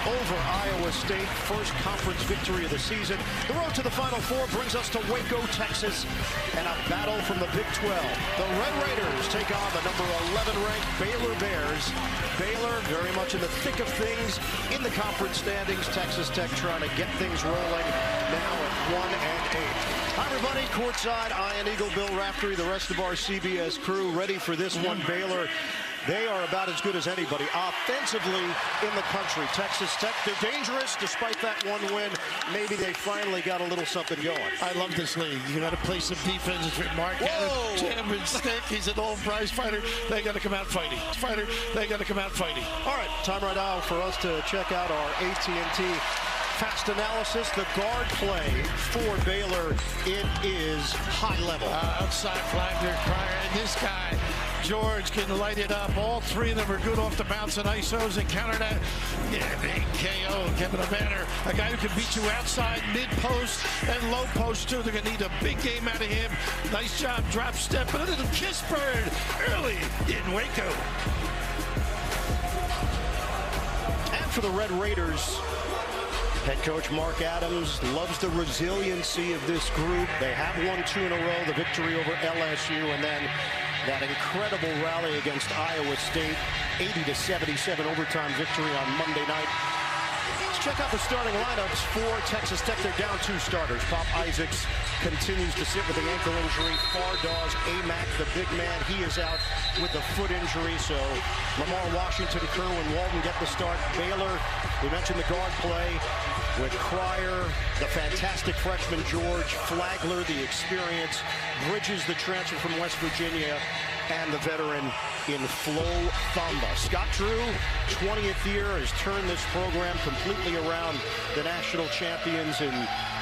over Iowa State. First conference victory of the season. The road to the Final Four brings us to Waco, Texas, and a battle from the Big 12. The Red Raiders take on the number 11 ranked Baylor Bears. Baylor very much in the thick of things in the conference standings. Texas Tech trying to get things rolling now at 1-8. Hi everybody, courtside, Ian Eagle, Bill Raftery, the rest of our CBS crew ready for this one. Baylor, they are about as good as anybody offensively in the country. Texas Tech, they're dangerous despite that one win. Maybe they finally got a little something going. I love this league. You got to play some defense. Mark Adams, Champion Stick. He's an old prize fighter. They got to come out fighting. They got to come out fighting. All right, time right now for us to check out our AT&T fast analysis. The guard play for Baylor, it is high level. Outside Flagler, Cryer, and this guy, George, can light it up. All three of them are good off the bounce and ISOs and counter that. Yeah, big KO, Kevin O'Banner, a guy who can beat you outside, mid-post, and low post, too. They're going to need a big game out of him. Nice job, drop step, and a little kiss bird early in Waco. And for the Red Raiders, head coach Mark Adams loves the resiliency of this group. They have won 2 in a row, the victory over LSU, and then that incredible rally against Iowa State, 80-77 overtime victory on Monday night. Let's check out the starting lineups for Texas Tech. They're down 2 starters. Pop Isaacs continues to sit with an ankle injury. Fardaz Amac, the big man, he is out with a foot injury. So Lamar Washington, Kerwin Walton get the start. Baylor, we mentioned the guard play with Cryer, the fantastic freshman George, Flagler, the experience, Bridges, the transfer from West Virginia, and the veteran in Flo Thamba. Scott Drew, 20th year, has turned this program completely around. The national champions in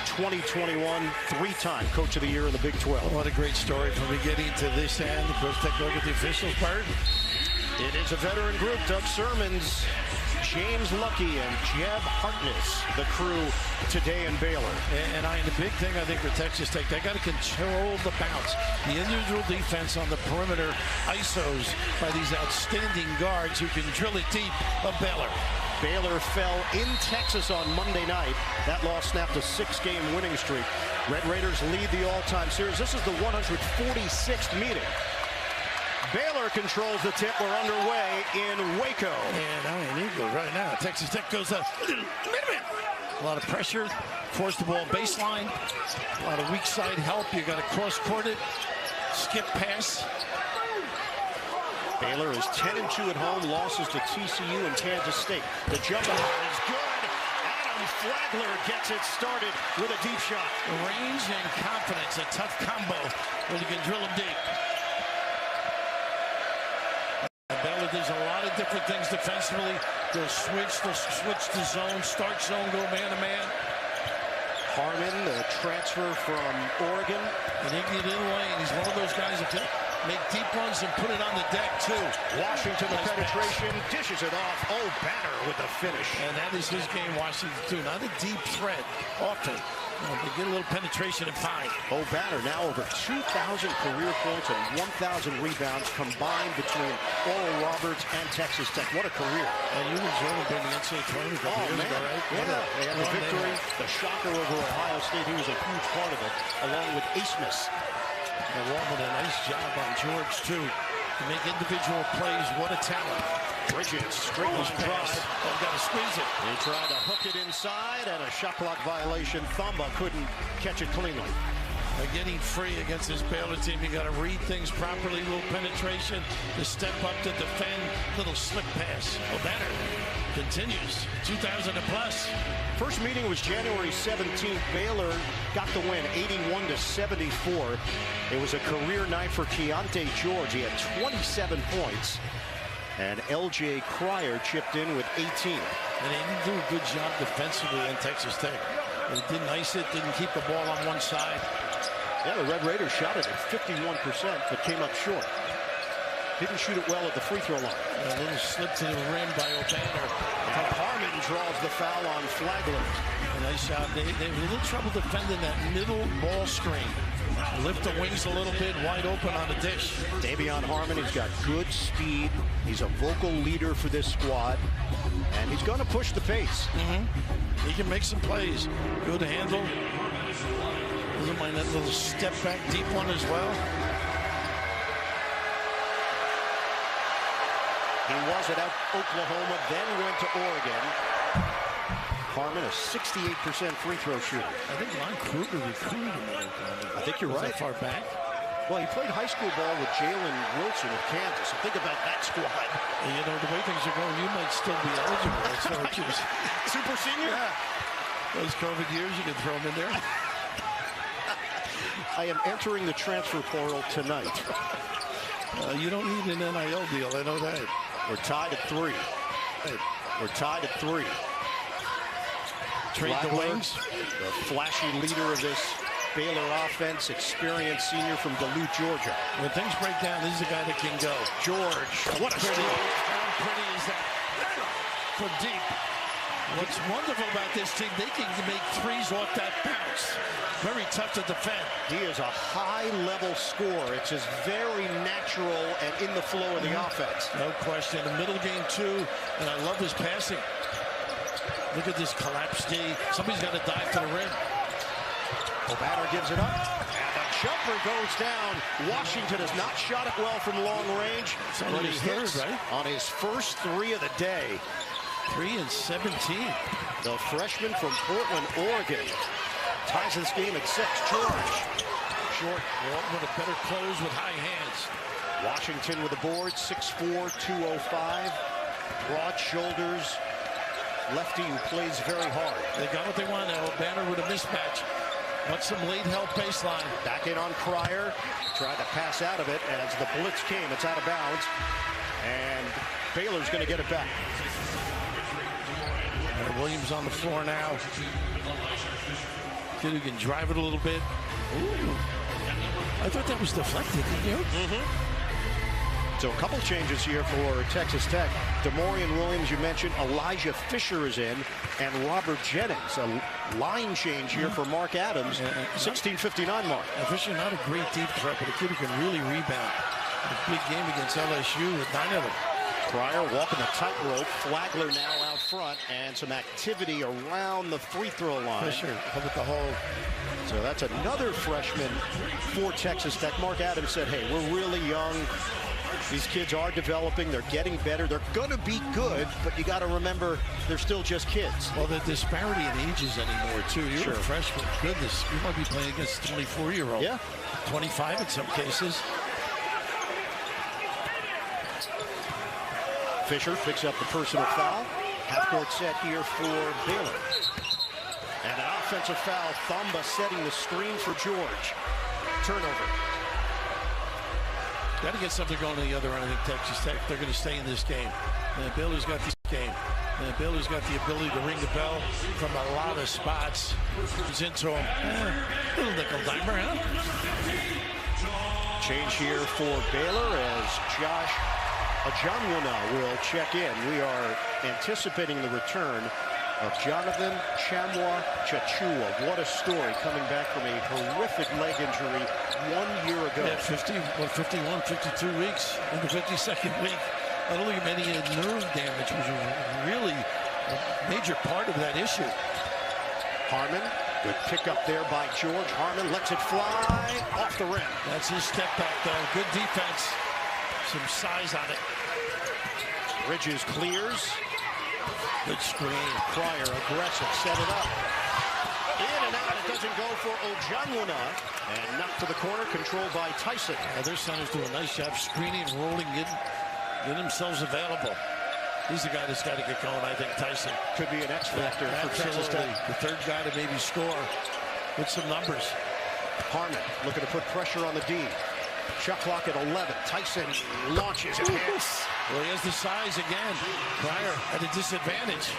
2021, 3-time Coach of the Year in the Big 12. What a great story from beginning to this end. Of course, take a look at the officials part. It is a veteran group. Doug Sermons, James Lucky, and Jeb Hartness, the crew today in Baylor. And the big thing, I think, for Texas Tech, they got to control the bounce. The individual defense on the perimeter, ISOs by these outstanding guards who can drill it deep of Baylor. Baylor fell in Texas on Monday night. That loss snapped a 6-game winning streak. Red Raiders lead the all-time series. This is the 146th meeting. Baylor controls the tip. We're underway in Waco. And Ian Eagle right now. Texas Tech goes up. A lot of pressure. Force the ball baseline. A lot of weak side help. You got to cross-court it. Skip pass. Baylor is 10-2 at home. Losses to TCU and Kansas State. The jump is good. Adam Flagler gets it started with a deep shot. Range and confidence. A tough combo when you can drill them deep. Baylor does a lot of different things defensively. They'll switch to zone, start zone, go man-to-man. Harmon, the transfer from Oregon. And he can get in lane. He's one of those guys that can make deep runs and put it on the deck, too. Washington, the penetration, dishes it off. Oh, Banner with the finish. And that is his game, Washington, too. Not a deep threat, often. They get a little penetration and fine. Oh, Banner now over 2,000 career points and 1,000 rebounds combined between Oral Roberts and Texas Tech. What a career. And you enjoyed being the NCAA tournament a couple years ago, right? Yeah, they had the victory, the shocker over Ohio State. He was a huge part of it, along with Asmus. And Walton, a nice job on George, too. To make individual plays, what a talent. Bridges, straight was tried. They've got to squeeze it. He tried to hook it inside, and a shot clock violation. Thamba couldn't catch it cleanly. They're getting free against this Baylor team. You got to read things properly. Little penetration to step up to defend. Little slick pass. Oh, Banner continues. 2,000 to plus. First meeting was January 17th. Baylor got the win, 81-74. It was a career night for Keontae George. He had 27 points. And L.J. Cryer chipped in with 18. And they didn't do a good job defensively in Texas Tech. They didn't ice it, didn't keep the ball on one side. Yeah, the Red Raiders shot it at 51%, but came up short. Didn't shoot it well at the free throw line. A little slip to the rim by O'Banner. And Harmon draws the foul on Flagler. A nice shot. They had a little trouble defending that middle ball screen. Lift the wings a little bit, wide open on the dish. Davion Harmon, he's got good speed. He's a vocal leader for this squad. And he's going to push the pace. He can make some plays. Good handle. Doesn't mind that little step back deep one as well. He was at Oklahoma, then went to Oregon. Harmon, a 68% free throw shooter. I think Lon Kruger recruited him at Oklahoma. I think you're right. That far back? Well, he played high school ball with Jalen Wilson of Kansas. So think about that squad. And, you know, the way things are going, you might still be eligible. Super senior? Yeah. Those COVID years, you can throw them in there. I am entering the transfer portal tonight. You don't need an NIL deal, I know that. We're tied at 3. We're tied at 3. Trade the wings. The flashy leader of this Baylor offense, experienced senior from Duluth, Georgia. When things break down, this is a guy that can go. George, what a steal. How pretty is that? From deep. What's wonderful about this team, they can make threes off that bounce. Very tough to defend. He is a high-level scorer. It's just very natural and in the flow of the offense. No question. The middle game, too, and I love his passing. Look at this collapse D. Somebody's got to dive to the rim. O'Banner gives it up, and the jumper goes down. Washington has not shot it well from long range, but he hits on his first 3 of the day. 3 and 17. The freshman from Portland, Oregon, ties this game at 6. George. Short, with a better close with high hands. Washington with the board, 6'4", 205. Broad shoulders. Lefty who plays very hard. They got what they want now. Banner with a mismatch. Wants some late help baseline. Back in on Cryer. Tried to pass out of it as the blitz came. It's out of bounds. And Baylor's going to get it back. Williams on the floor now. Kid who can drive it a little bit. Ooh. I thought that was deflected, didn't you? So a couple changes here for Texas Tech. DeMaurian Williams, you mentioned. Elijah Fisher is in, and Robert Jennings. A line change here for Mark Adams. 16:59 mark. Fisher not a great deep threat, but a kid who can really rebound. A big game against LSU with 9 of them. Cryer walking the tightrope. Flagler now out front, and some activity around the free throw line. Fisher up at the hole. So that's another freshman for Texas Tech. Mark Adams said, hey, we're really young. These kids are developing. They're getting better. They're going to be good, but you got to remember they're still just kids. Well, the disparity in ages anymore, too. You're a freshman. Goodness, you might be playing against a 24-year-old. Yeah. 25 in some cases. Fisher picks up the personal foul. Half-court set here for Baylor. And an offensive foul. Thamba setting the screen for George. Turnover. Got to get something going on the other end. I think Texas Tech, they're going to stay in this game. And Baylor's got this game. And Baylor's got the ability to ring the bell from a lot of spots. He's into him. Little nickel dimer, huh? Change here for Baylor as Josh Tchamwa will check in. We are anticipating the return of Tchamwa Tchatchoua. What a story, coming back from a horrific leg injury 1 year ago. Yeah, 51, 52 weeks in the 52nd week. I don't think any nerve damage was really a major part of that issue. Harmon, good pick up there by George. Harmon lets it fly off the rim. That's his step back, though. Good defense. Some size on it. Bridges clears. Good screen. Cryer aggressive, set it up. In and out, it doesn't go for Tchamwa. And knocked to the corner, controlled by Tyson. Their centers do a nice job screening, rolling, getting themselves available. He's the guy that's got to get going, I think, Tyson. Could be an X factor for Texas Tech. The third guy to maybe score with some numbers. Harmon looking to put pressure on the D. Shot clock at 11. Tyson launches and hits. Well, he has the size again. Cryer at a disadvantage.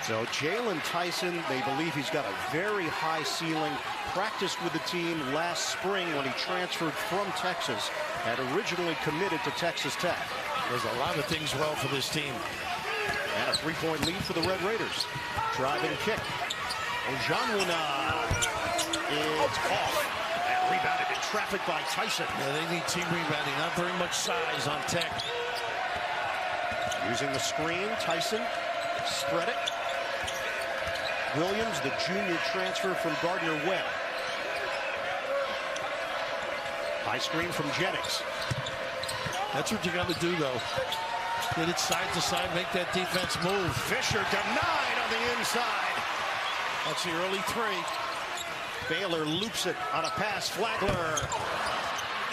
So Jalen Tyson, they believe he's got a very high ceiling. Practiced with the team last spring when he transferred from Texas. Had originally committed to Texas Tech. There's a lot of things well for this team. And a three-point lead for the Red Raiders. Driving kick. Tchamwa is off. And rebounded in traffic by Tyson. Yeah, they need team rebounding. Not very much size on Tech. Using the screen, Tyson Spread it. Williams, the junior transfer from Gardner-Webb. High screen from Jennings. That's what you got to do, though. Get it side to side, make that defense move. Fisher denied on the inside. That's the early three. Baylor loops it on a pass. Flagler.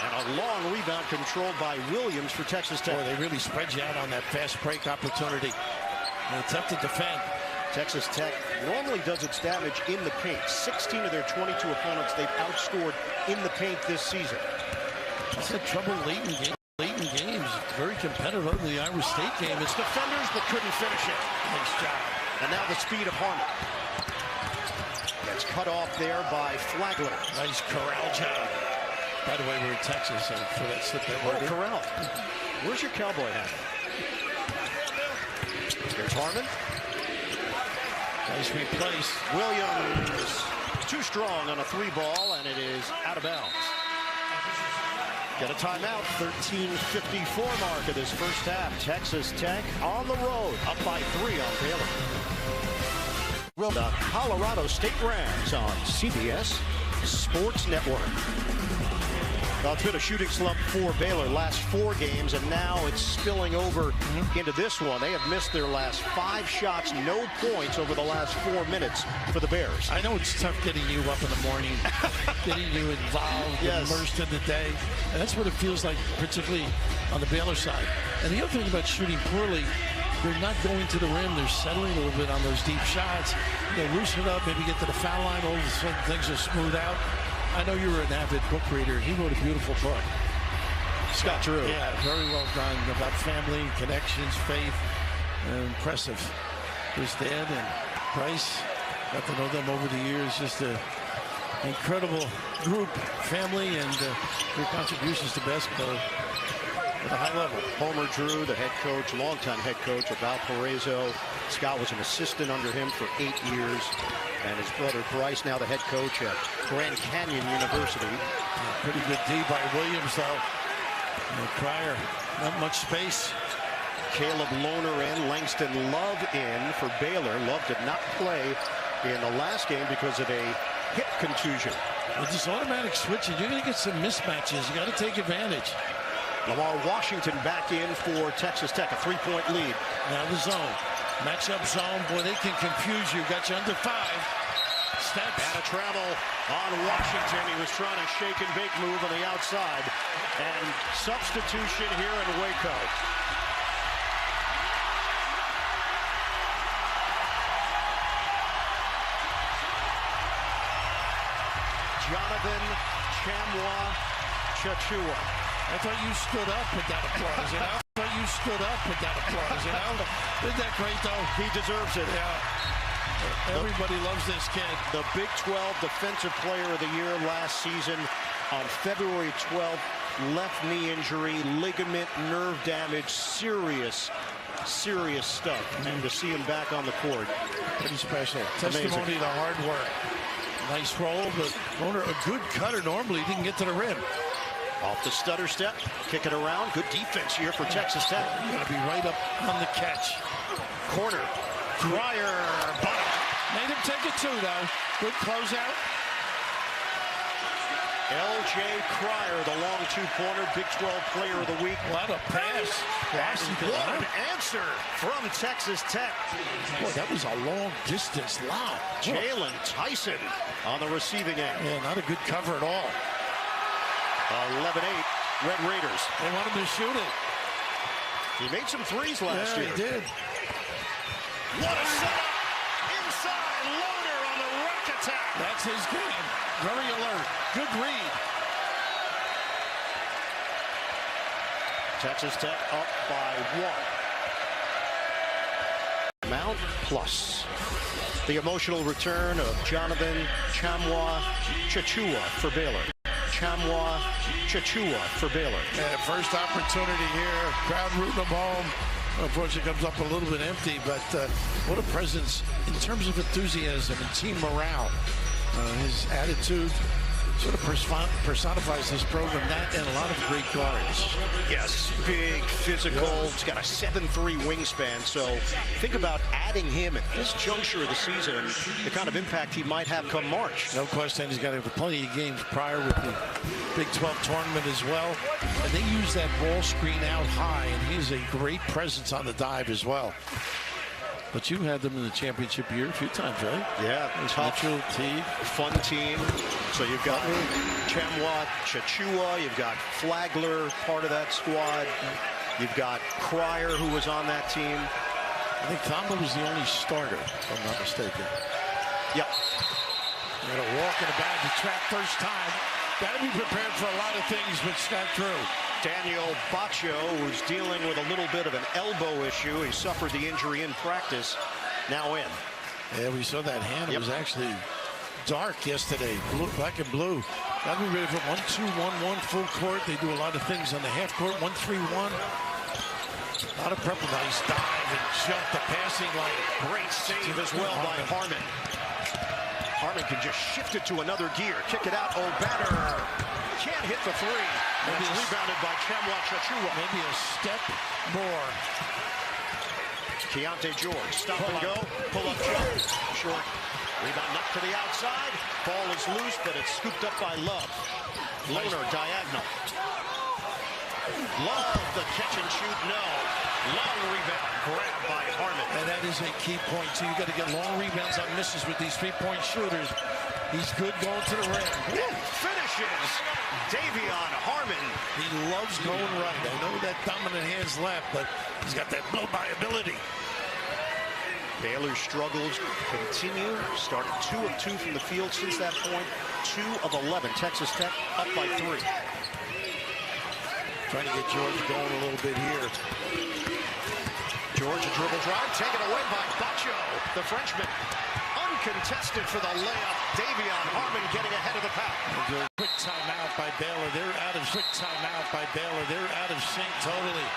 And a long rebound controlled by Williams for Texas Tech. Boy, they really spread you out on that fast break opportunity. And it's tough to defend. Texas Tech normally does its damage in the paint. 16 of their 22 opponents they've outscored in the paint this season. That's the trouble late in games. Very competitive in the Iowa State game. It's Defenders but couldn't finish it. nice job. And now the speed of Harmon. Gets cut off there by Flagler. Nice corral job. By the way, we're in Texas, so for that slip that Oh, Corral. Where's your cowboy hat? Here's Harmon. Nice replace. Williams. Too strong on a three ball, and it is out of bounds. Get a timeout. 13:54 mark of this first half. Texas Tech on the road, up by 3 on Baylor. The Colorado State Rams on CBS Sports Network. Well, it's been a shooting slump for Baylor last 4 games, and now it's spilling over into this one. They have missed their last 5 shots, no points over the last 4 minutes for the Bears. I know it's tough getting you up in the morning, getting you involved, Yes. immersed in the day. And that's what it feels like, particularly on the Baylor side. And the other thing about shooting poorly, they're not going to the rim. They're settling a little bit on those deep shots. They'll loosen it up, maybe get to the foul line. All of a sudden, things will smooth out. I know you were an avid book reader. He wrote a beautiful book. Scott Drew. Yeah, very well done about family, connections, faith. Impressive. His dad and Bryce, got to know them over the years. Just an incredible group, family, and their contributions to basketball at a high level. Homer Drew, the head coach, longtime head coach of Valparaiso. Scott was an assistant under him for 8 years. And his brother Bryce, now the head coach at Grand Canyon University. Pretty good D by Williams, though. And Cryer, not much space. Caleb Lohner in, Langston Love in for Baylor. Love did not play in the last game because of a hip contusion. With this automatic switching, you're going to get some mismatches. You got to take advantage. Lamar Washington back in for Texas Tech, a 3-point lead. Now the zone. Matchup zone, boy, they can confuse you. Got you under 5. Steps. And a travel on Washington. He was trying a shake and bake move on the outside. And substitution here in Waco. Tchamwa Tchatchoua. I thought you stood up with that applause, you know? I thought you stood up with that applause, you know? Isn't that great, though? He deserves it. Yeah. Everybody loves this kid. The Big 12 Defensive Player of the Year last season on February 12th. Left knee injury, ligament, nerve damage, serious stuff. And to see him back on the court. Pretty special. Amazing. Testimony to hard work. Nice roll, but Owner, a good cutter normally, didn't get to the rim. Off the stutter step, kick it around. Good defense here for Texas Tech. You got to be right up on the catch. Corner. Cryer. Bottom. Made him take it 2, though. Good closeout. L.J. Cryer, the long 2-pointer, Big 12 Player of the Week. What a pass. What an answer from Texas Tech. Boy, that was a long distance lob. Jalen Tyson on the receiving end. Yeah, not a good cover at all. 11-8, Red Raiders. They want him to shoot it. He made some threes last year. He did. What a setup! Inside, Lohner on the ruck attack. That's his game. Very alert. Good read. Texas Tech up by 1. Mount plus. The emotional return of Tchamwa Tchatchoua for Baylor. Tchamwa Tchatchoua for Baylor. And first opportunity here. Crowd rooting him home. Unfortunately, comes up a little bit empty, but what a presence in terms of enthusiasm and team morale. His attitude, sort of personifies this program, that and a lot of great guards. Yes, big, physical. He's got a 7'3" wingspan. So think about adding him at this juncture of the season, the kind of impact he might have come March. No question, he's got plenty of games prior with the Big 12 tournament as well. And they use that ball screen out high, and he's a great presence on the dive as well. But you had them in the championship year a few times, right? Yeah, tough, fun team. So you've got Tchamwa Tchatchoua, you've got Flagler, part of that squad. You've got Cryer, who was on that team. I think Thamba was the only starter, if I'm not mistaken. Yep. You got to walk in a bag to track first time. Got to be prepared for a lot of things, but it's not true. Daniel Baccio, who's dealing with a little bit of an elbow issue. He suffered the injury in practice, now in. Yeah, we saw that hand. It was actually dark yesterday, black and blue. Got to be ready for 1-2, 1-1 full court. They do a lot of things on the half court, 1-3-1. A lot of prep, nice dive and jump the passing line. Great save as well by Harmon. Harmon can just shift it to another gear. Kick it out. O'Banner can't hit the three. And it's rebounded by Tchamwa Tchatchoua. Maybe a step more. Keontae George, stop and go. Pull up jump. Short. Rebound knocked to the outside. Ball is loose, but it's scooped up by Love. Loner diagonal. Love the catch and shoot. No. Long rebound grabbed by Harmon. And that is a key point. So you got to get long rebounds on misses with these three-point shooters. He's good going to the rim. Finishes. Davion Harmon. He loves going right. I know that dominant hand's left, but he's got that blow-by ability. Baylor's struggles continue. Started 2 of 2 from the field since that point. 2 of 11. Texas Tech up by 3. Trying to get George going a little bit here. George, a dribble drive, taken away by Baccio, the Frenchman. Uncontested for the layup. Davion Harmon getting ahead of the pack. Quick timeout by Baylor. They're out of They're out of sync totally.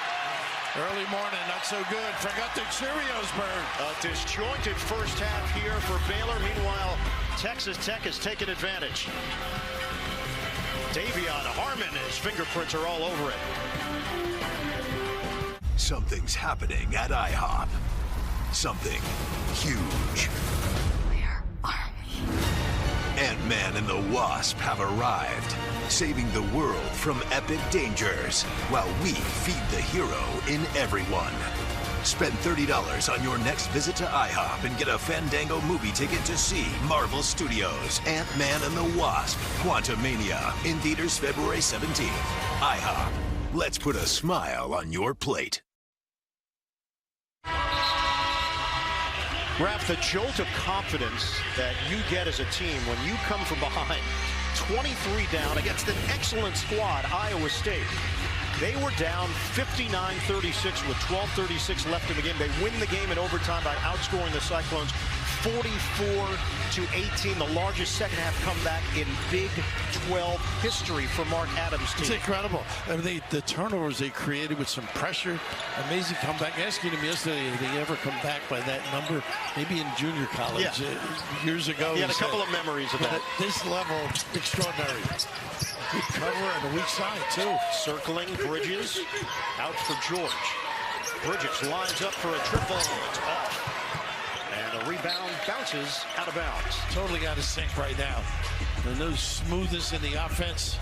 Early morning, not so good. Forgot the Cheerios bird. A disjointed first half here for Baylor. Meanwhile, Texas Tech has taken advantage. Davion Harmon, his fingerprints are all over it. Something's happening at IHOP. Something huge. Where are we? Ant-Man and the Wasp have arrived, saving the world from epic dangers, while we feed the hero in everyone. Spend $30 on your next visit to IHOP and get a Fandango movie ticket to see Marvel Studios' Ant-Man and the Wasp: Quantumania in theaters February 17th. IHOP. Let's put a smile on your plate. Raph, the jolt of confidence that you get as a team when you come from behind 23 down against an excellent squad, Iowa State. They were down 59-36 with 12:36 left in the game. They win the game in overtime by outscoring the Cyclones 44-18, the largest second half comeback in Big 12 history for Mark Adams' team. It's incredible. I mean, the turnovers they created with some pressure, amazing comeback. Asking him yesterday if they ever come back by that number, maybe in junior college years ago. He had a couple of memories of that. At this level, extraordinary. Good cover and a weak side, too. Circling Bridges, out for George. Bridges lines up for a triple. It's off. And a rebound bounces out of bounds. Totally out of sync right now. And no smoothness in the offense.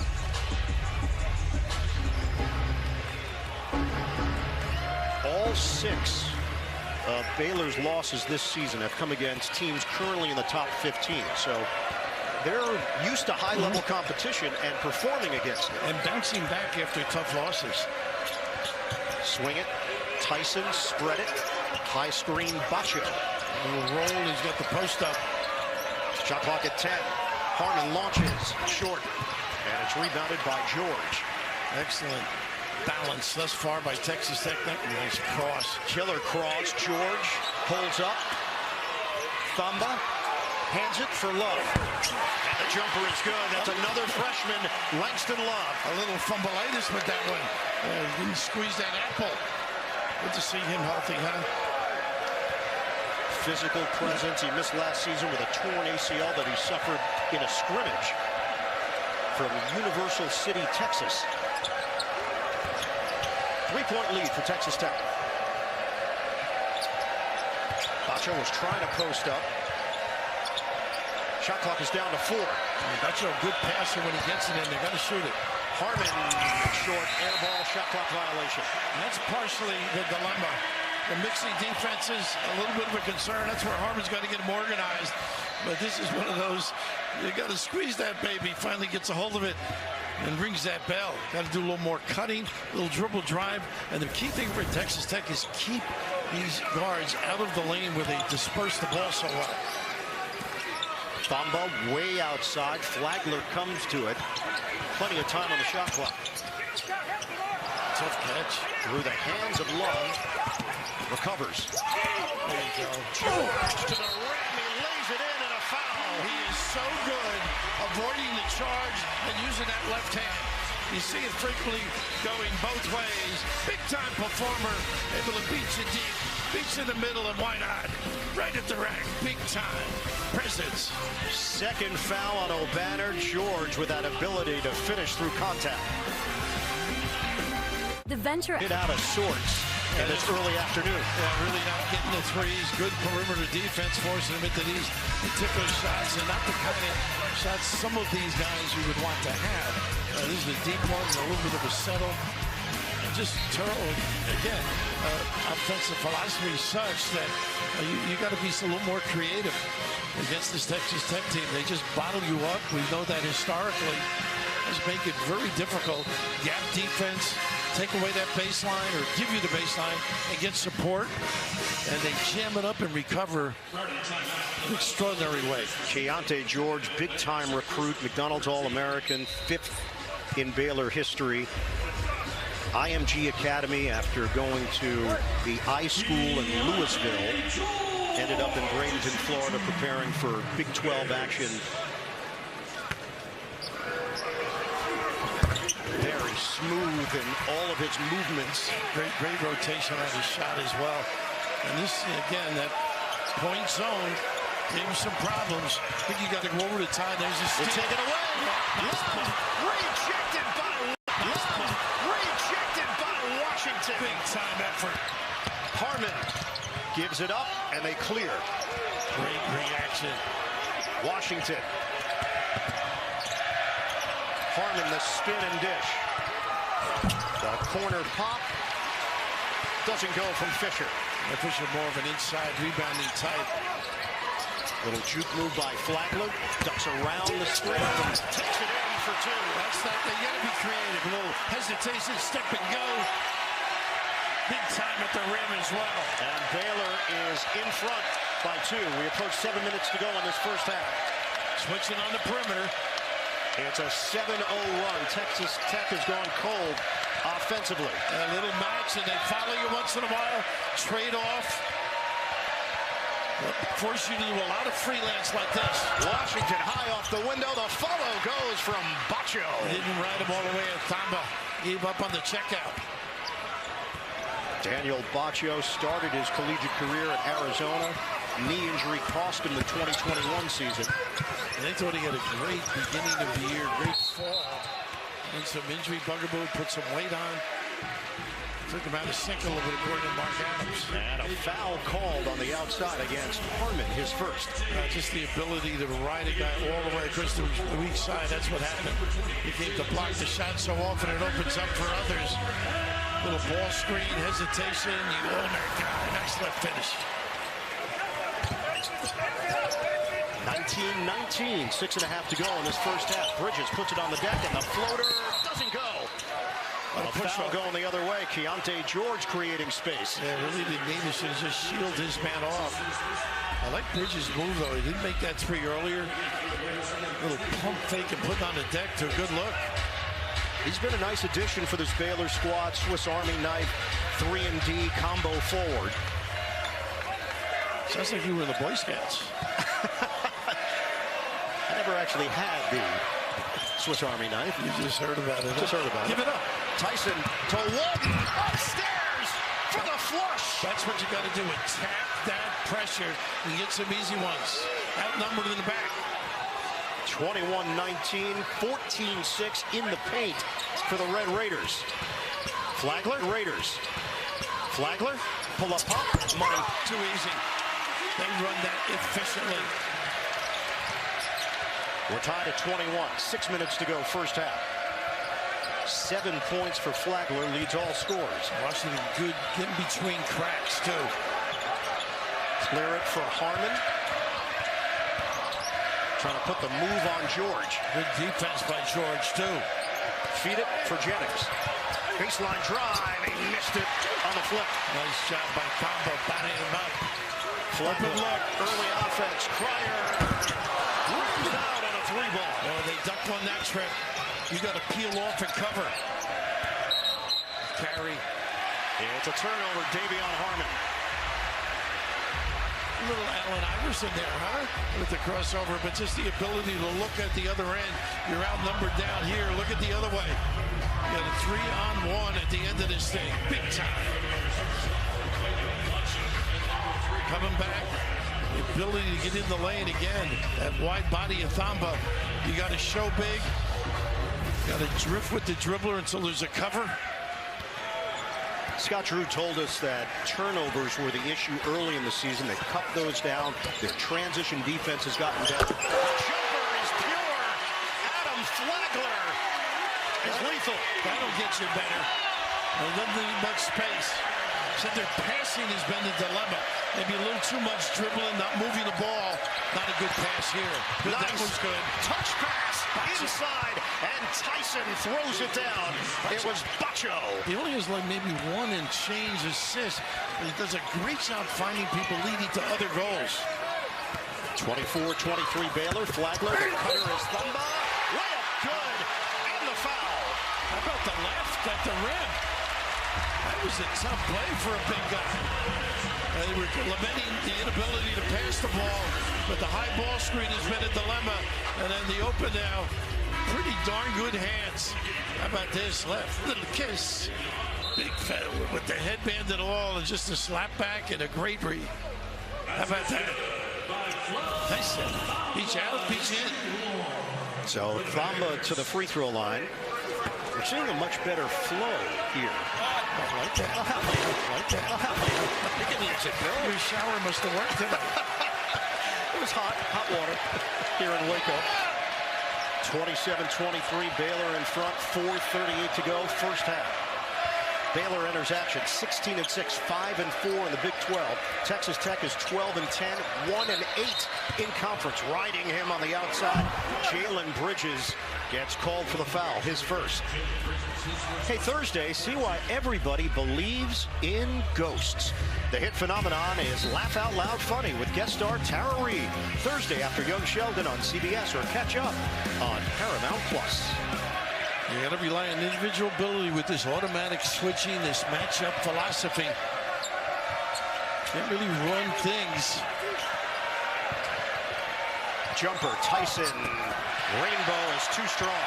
All 6 of Baylor's losses this season have come against teams currently in the top 15. So they're used to high-level competition and performing against it. And bouncing back after tough losses. Swing it. Tyson, spread it. High screen, Baccio. Little roll, he's got the post up. Shot clock at 10. Harmon launches, short. And it's rebounded by George. Excellent balance thus far by Texas Tech. Nice cross. Killer cross. George pulls up. Thamba hands it for Love. And the jumper is good. That's another freshman, Langston Love. A little fumbleitis with that one. Didn't squeeze that apple. Good to see him healthy, huh? Physical presence. He missed last season with a torn ACL that he suffered in a scrimmage. from Universal City, Texas. 3-point lead for Texas Tech. Tchatchoua was trying to post up. Shot clock is down to 4. Tchatchoua, good passer when he gets it in. They're going to shoot it. Harmon, short air ball, shot clock violation. And that's partially the dilemma. The mixing defense is a little bit of a concern. That's where Harmon's got to get them organized. But this is one of those, you got to squeeze that baby. Finally gets a hold of it and rings that bell. Got to do a little more cutting, a little dribble drive. And the key thing for Texas Tech is keep these guards out of the lane where they disperse the ball so well. Bamba way outside. Flagler comes to it. Plenty of time on the shot clock. Tough catch. Through the hands of Love. Recovers. There you go. George to the rim. He lays it in and a foul. He is so good avoiding the charge and using that left hand. You see it frequently going both ways. Big time performer, able to beat you deep, beats in the middle, and why not? Right at the rack, big time presence. Second foul on O'Banner. George with that ability to finish through contact. The venture Hit out of sorts in this early afternoon. Yeah, really not getting the threes. Good perimeter defense forcing him into these particular shots, and not the kind of shots some of these guys you would want to have. These are the deep ones, a little bit of a settle. Just terrible. Again, offensive philosophy is such that you got to be a little more creative against this Texas Tech team. They just bottle you up. We know that historically. Just make it very difficult. Gap defense, take away that baseline or give you the baseline and get support. And they jam it up and recover in an extraordinary way. Keontae George, big-time recruit, McDonald's All-American, 5th in Baylor history. IMG Academy after going to the I School in Louisville. Ended up in Bradenton, Florida, preparing for Big 12 action. Very smooth in all of its movements. Great rotation on his shot as well. And this, again, that point zone gave him some problems. I think you got to go over the tie. There's a steal. Take it away. Rejected by Washington. Big time effort. Harmon gives it up, and they clear. Great reaction. Washington. Harmon, the spin and dish. The corner pop doesn't go from Fisher. Fisher more of an inside rebounding type. Little juke move by Flagler. Ducks around the screen. Takes it in for 2. That's that. They got to be creative. A little hesitation, step and go. Big time at the rim as well. And Baylor is in front by 2. We approach 7 minutes to go in this first half. Switching on the perimeter. It's a 7-0 run. Texas Tech has gone cold offensively. A little match, and they follow you once in a while. Trade off. Force you to do a lot of freelance like this. Washington high off the window. The follow goes from Bacho. Didn't ride him all the way at Tchamwa. Gave up on the checkout. Daniel Bacho started his collegiate career at Arizona. Knee injury cost him the 2021 season. And they thought he had a great beginning of the year, great fall. And some injury bugaboo, put some weight on. Took him out of sync a little bit, according to Mark Adams. And a foul called on the outside against Harmon, his first. Just the ability to ride a guy all the way across the weak side. That's what happened. He came to block the shot so often it opens up for others. Little ball screen, hesitation. Oh my God, nice left finish. 19-19, 6.5 to go in this first half. Bridges puts it on the deck, and the floater doesn't go. A foul going the other way. Keontae George creating space. Yeah, really didn't need to. Should have just shield his man off. I like Bridges' move, though. He didn't make that 3 earlier. Little pump fake and putting on the deck to a good look. He's been a nice addition for this Baylor squad. Swiss Army knife, 3-and-D combo forward. Sounds like you were in the Boy Scouts. I never actually had the Swiss Army knife. You just heard about it. Just heard about it. Give it up. Tyson to Walton. Upstairs for the flush. That's what you got to do. Attack that pressure and get some easy ones. Outnumbered in the back. 21-19, 14-6 in the paint for the Red Raiders. Flagler, Raiders. Flagler, pull up pop, money. Too easy. They run that efficiently. We're tied at 21. 6 minutes to go, first half. 7 points for Flagler, leads all scores. Washington good getting between cracks, too. Clear it for Harmon. Trying to put the move on George. Good defense by George, too. Feed it for Jennings. Baseline drive, he missed it on the flip. Nice job by Combo, batting him up. Open look, early offense. Cryer rims out on a 3-ball. Oh, they ducked on that trip. You got to peel off and cover. Carry. It's a turnover, Davion Harmon. Little Allen Iverson there, huh? With the crossover, but just the ability to look at the other end. You're outnumbered down here. Look at the other way. You got a 3-on-1 at the end of this thing. Big time. Coming back. The ability to get in the lane again. That wide body of Thamba. You got to show big. Got to drift with the dribbler until there's a cover. Scott Drew told us that turnovers were the issue early in the season. They cut those down. Their transition defense has gotten better. The jumper is pure. Adam Flagler is lethal. That'll get you better. They don't need much space. Said their passing has been the dilemma. Maybe a little too much dribbling, not moving the ball. Not a good pass here. But nice. That was good. Touch pass inside, and Tyson throws it down. It was Bacho. He only has like maybe 1 and change assist. He does a great job finding people leading to other goals. 24-23 Baylor. Flagler, the cutter is Thamba. Layup good, and the foul. How about the left at the rim? That was a tough play for a big guy. They were lamenting the inability to pass the ball, but the high ball screen has been a dilemma. And then the open now, pretty darn good hands. How about this? Left, little kiss. Big fella with the headband and all, and just a slap back and a great read. How about that? Nice. Beach out, beach in. So Thamba to the free throw line. We're seeing a much better flow here. I like that. Your shower must have worked tonight. It was hot water here in Waco. 27-23, Baylor in front, 4:38 to go, first half. Baylor enters action 16-6, 5-4 in the Big 12. Texas Tech is 12-10, 1-8 in conference. Riding him on the outside, Jalen Bridges gets called for the foul, his first. Hey, Thursday, see why everybody believes in ghosts. The hit phenomenon is Laugh Out Loud Funny with guest star Tara Reid. Thursday after Young Sheldon on CBS, or catch up on Paramount Plus. You got to rely on individual ability with this automatic switching, this matchup philosophy. Can't really run things. Jumper, Tyson. Rainbow is too strong.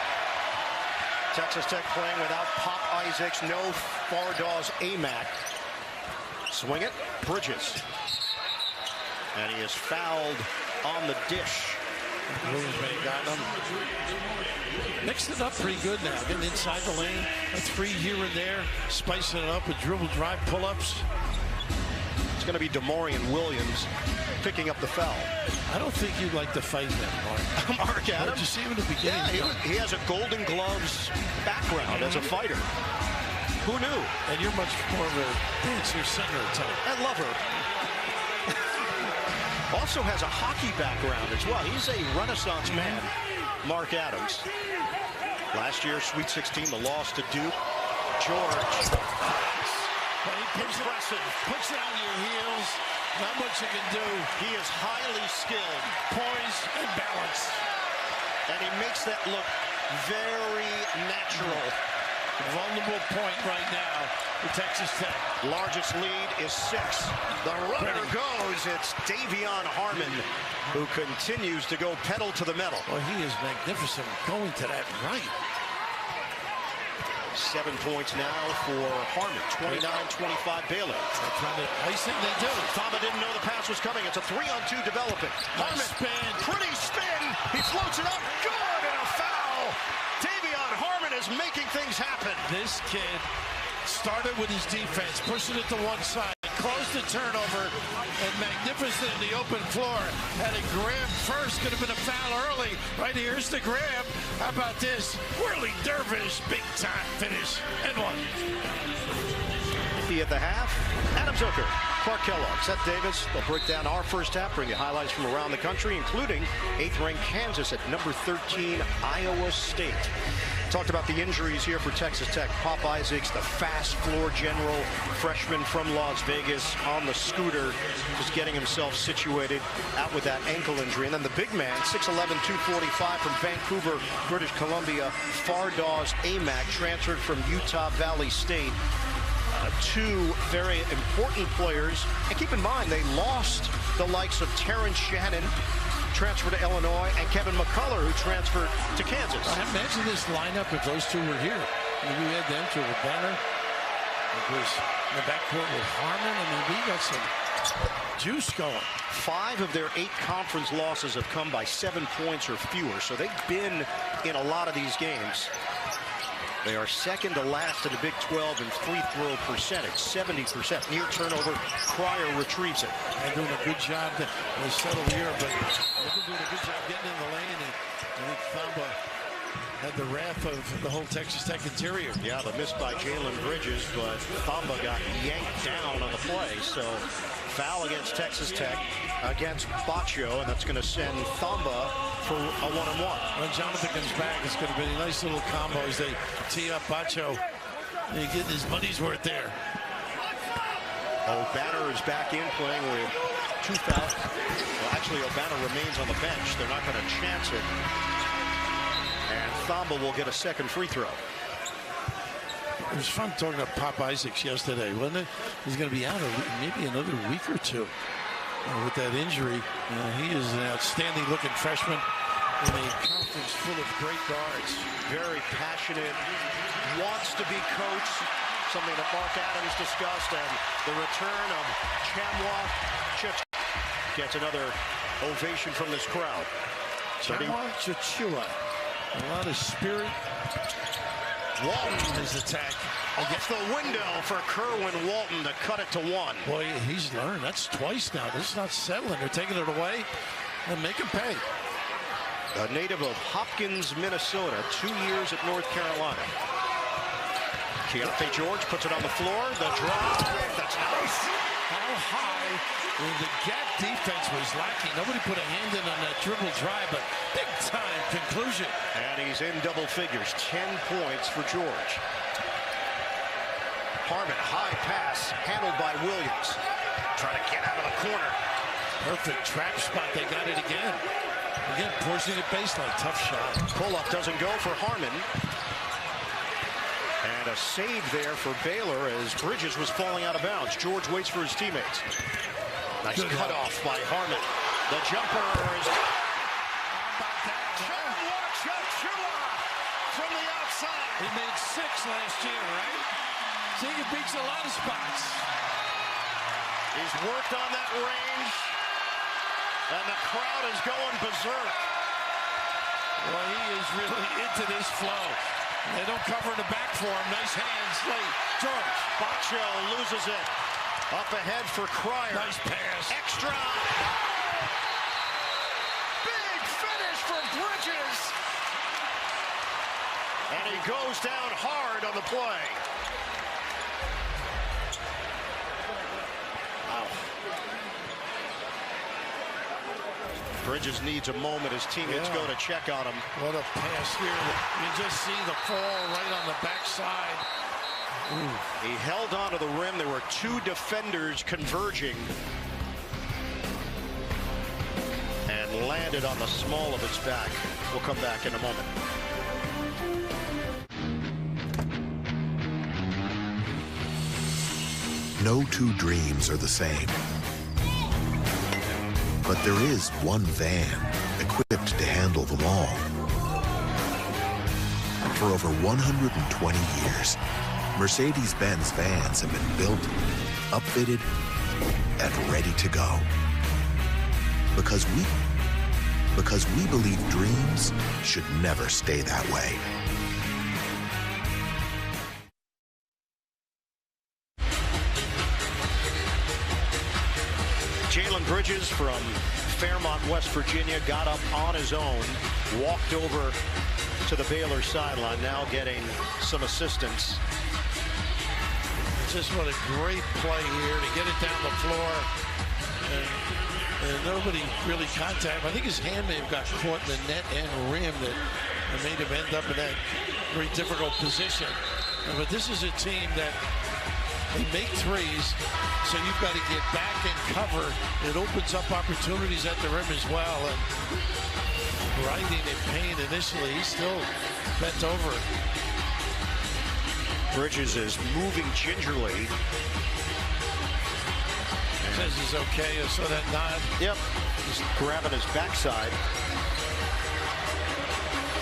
Texas Tech playing without Pop Isaacs, no Fardaws Amac. Swing it, Bridges. And he is fouled on the dish. Williams may have gotten him. Mixed it up pretty good now. Getting inside the lane, a 3 here and there, spicing it up with dribble drive pull-ups. It's going to be DeMaurian Williams picking up the foul. I don't think you'd like to fight him, Mark. Mark Adams. Did you see him in the beginning? Yeah, he has a Golden Gloves background as a fighter. Who knew? And you're much more of a dancer, singer type. I love her. Also has a hockey background as well. He's a Renaissance man, Mark Adams. Last year, Sweet 16, the loss to Duke. George. Impressive. Puts it on your heels. Not much you can do. He is highly skilled. Poise and balance. And he makes that look very natural. Vulnerable point right now for Texas Tech. Largest lead is 6. The runner goes. It's Davion Harmon, who continues to go pedal to the metal. Well, he is magnificent going to that right. 7 points now for Harmon. 29-25 Baylor. They're trying to ice it. They do. Thamba didn't know the pass was coming. It's a 3-on-2 developing. Harmon, spin. pretty spin. He floats it up. Good, and a foul. Davion Harmon is making things happen. This kid started with his defense, pushing it to one side, closed the turnover, and magnificent in the open floor. Had a grab first, could have been a foul early. Right here's the grab. How about this? Whirly Dervish, big time finish, and one. At the half, Adam Zucker, Clark Kellogg, Seth Davis. They'll break down our first half, bring you highlights from around the country, including 8th-ranked Kansas at number 13, Iowa State. Talked about the injuries here for Texas Tech. Pop Isaacs, the fast floor general, freshman from Las Vegas, on the scooter, just getting himself situated, out with that ankle injury. And then the big man, 6'11", 245 from Vancouver, British Columbia, Fardaws Amac, transferred from Utah Valley State. Two very important players. And keep in mind, they lost the likes of Terrence Shannon, transferred to Illinois, and Kevin McCullough, who transferred to Kansas. Imagine this lineup if those two were here. I mean, we had them to a banner. It was in the backcourt with Harmon. I mean, we got some juice going. 5 of their 8 conference losses have come by 7 points or fewer, so they've been in a lot of these games. They are second to last in the Big 12 in free throw percentage, 70%. Near turnover, Cryer retrieves it. They're doing a good job to settle here, but they've been doing a good job getting in the lane. And I think Thamba had the wrath of the whole Texas Tech interior. Yeah, the miss by Jalen Bridges, but Thamba got yanked down on the play. So foul against Texas Tech, against Bacho, and that's going to send Thamba for a 1-on-1. When Jonathan comes back, it's going to be a nice little combo as they tee up Bacho. He's getting his money's worth there. O'Banner is back in, playing with 2 fouls. Well, actually, O'Banner remains on the bench. They're not going to chance it. And Thamba will get a second free throw. It was fun talking to Pop Isaacs yesterday, wasn't it? He's going to be out maybe another week or two with that injury. He is an outstanding looking freshman in a conference full of great guards. Very passionate, wants to be coached, something that Mark Adams discussed, and the return of Tchamwa Tchatchoua gets another ovation from this crowd. Tchamwa Tchatchoua, a lot of spirit. Walton is attack. Off the window for Kerwin Walton to cut it to 1. Boy, he's learned. That's twice now. This is not settling. They're taking it away and make him pay. A native of Hopkins, Minnesota, 2 years at North Carolina. Keontae George puts it on the floor. The drive. That's nice. How high the gap defense was lacking. Nobody put a hand in on that dribble drive, but big time conclusion. And he's in double figures. 10 points for George. Harmon, high pass, handled by Williams. Trying to get out of the corner. Perfect trap spot. They got it again. Again, forcing it baseline. Tough shot. Pull-up doesn't go for Harmon. And a save there for Baylor as Bridges was falling out of bounds. George waits for his teammates. Nice cutoff by Harmon. The jumper is... Tchamwa Tchatchoua from the outside. He made 6 last year, right? So he beats a lot of spots. He's worked on that range. And the crowd is going berserk. Well, he is really into this flow. They don't cover in the back for him. Nice hands late. George. Bacho loses it. Up ahead for Cryer. Nice pass. Extra. Big finish for Bridges. And he goes down hard on the play. Bridges needs a moment as teammates go to check on him. What a pass here. You just see the fall right on the backside. Ooh. He held onto the rim. There were 2 defenders converging. And landed on the small of his back. We'll come back in a moment. No 2 dreams are the same. But there is one van equipped to handle them all. For over 120 years, Mercedes-Benz vans have been built, upfitted, and ready to go. Because we because we believe dreams should never stay that way. Jalen Bridges from Fairmont, West Virginia, got up on his own, walked over to the Baylor sideline, now getting some assistance. Just what a great play here to get it down the floor. And nobody really contacted him. I think his hand may have got caught in the net and rim that made him end up in that very difficult position. But this is a team that they make threes, so you've got to get back and cover. It opens up opportunities at the rim as well. And riding in pain initially, he's still bent over. Bridges is moving gingerly. Says he's okay. I saw that nod. Yep, just grabbing his backside.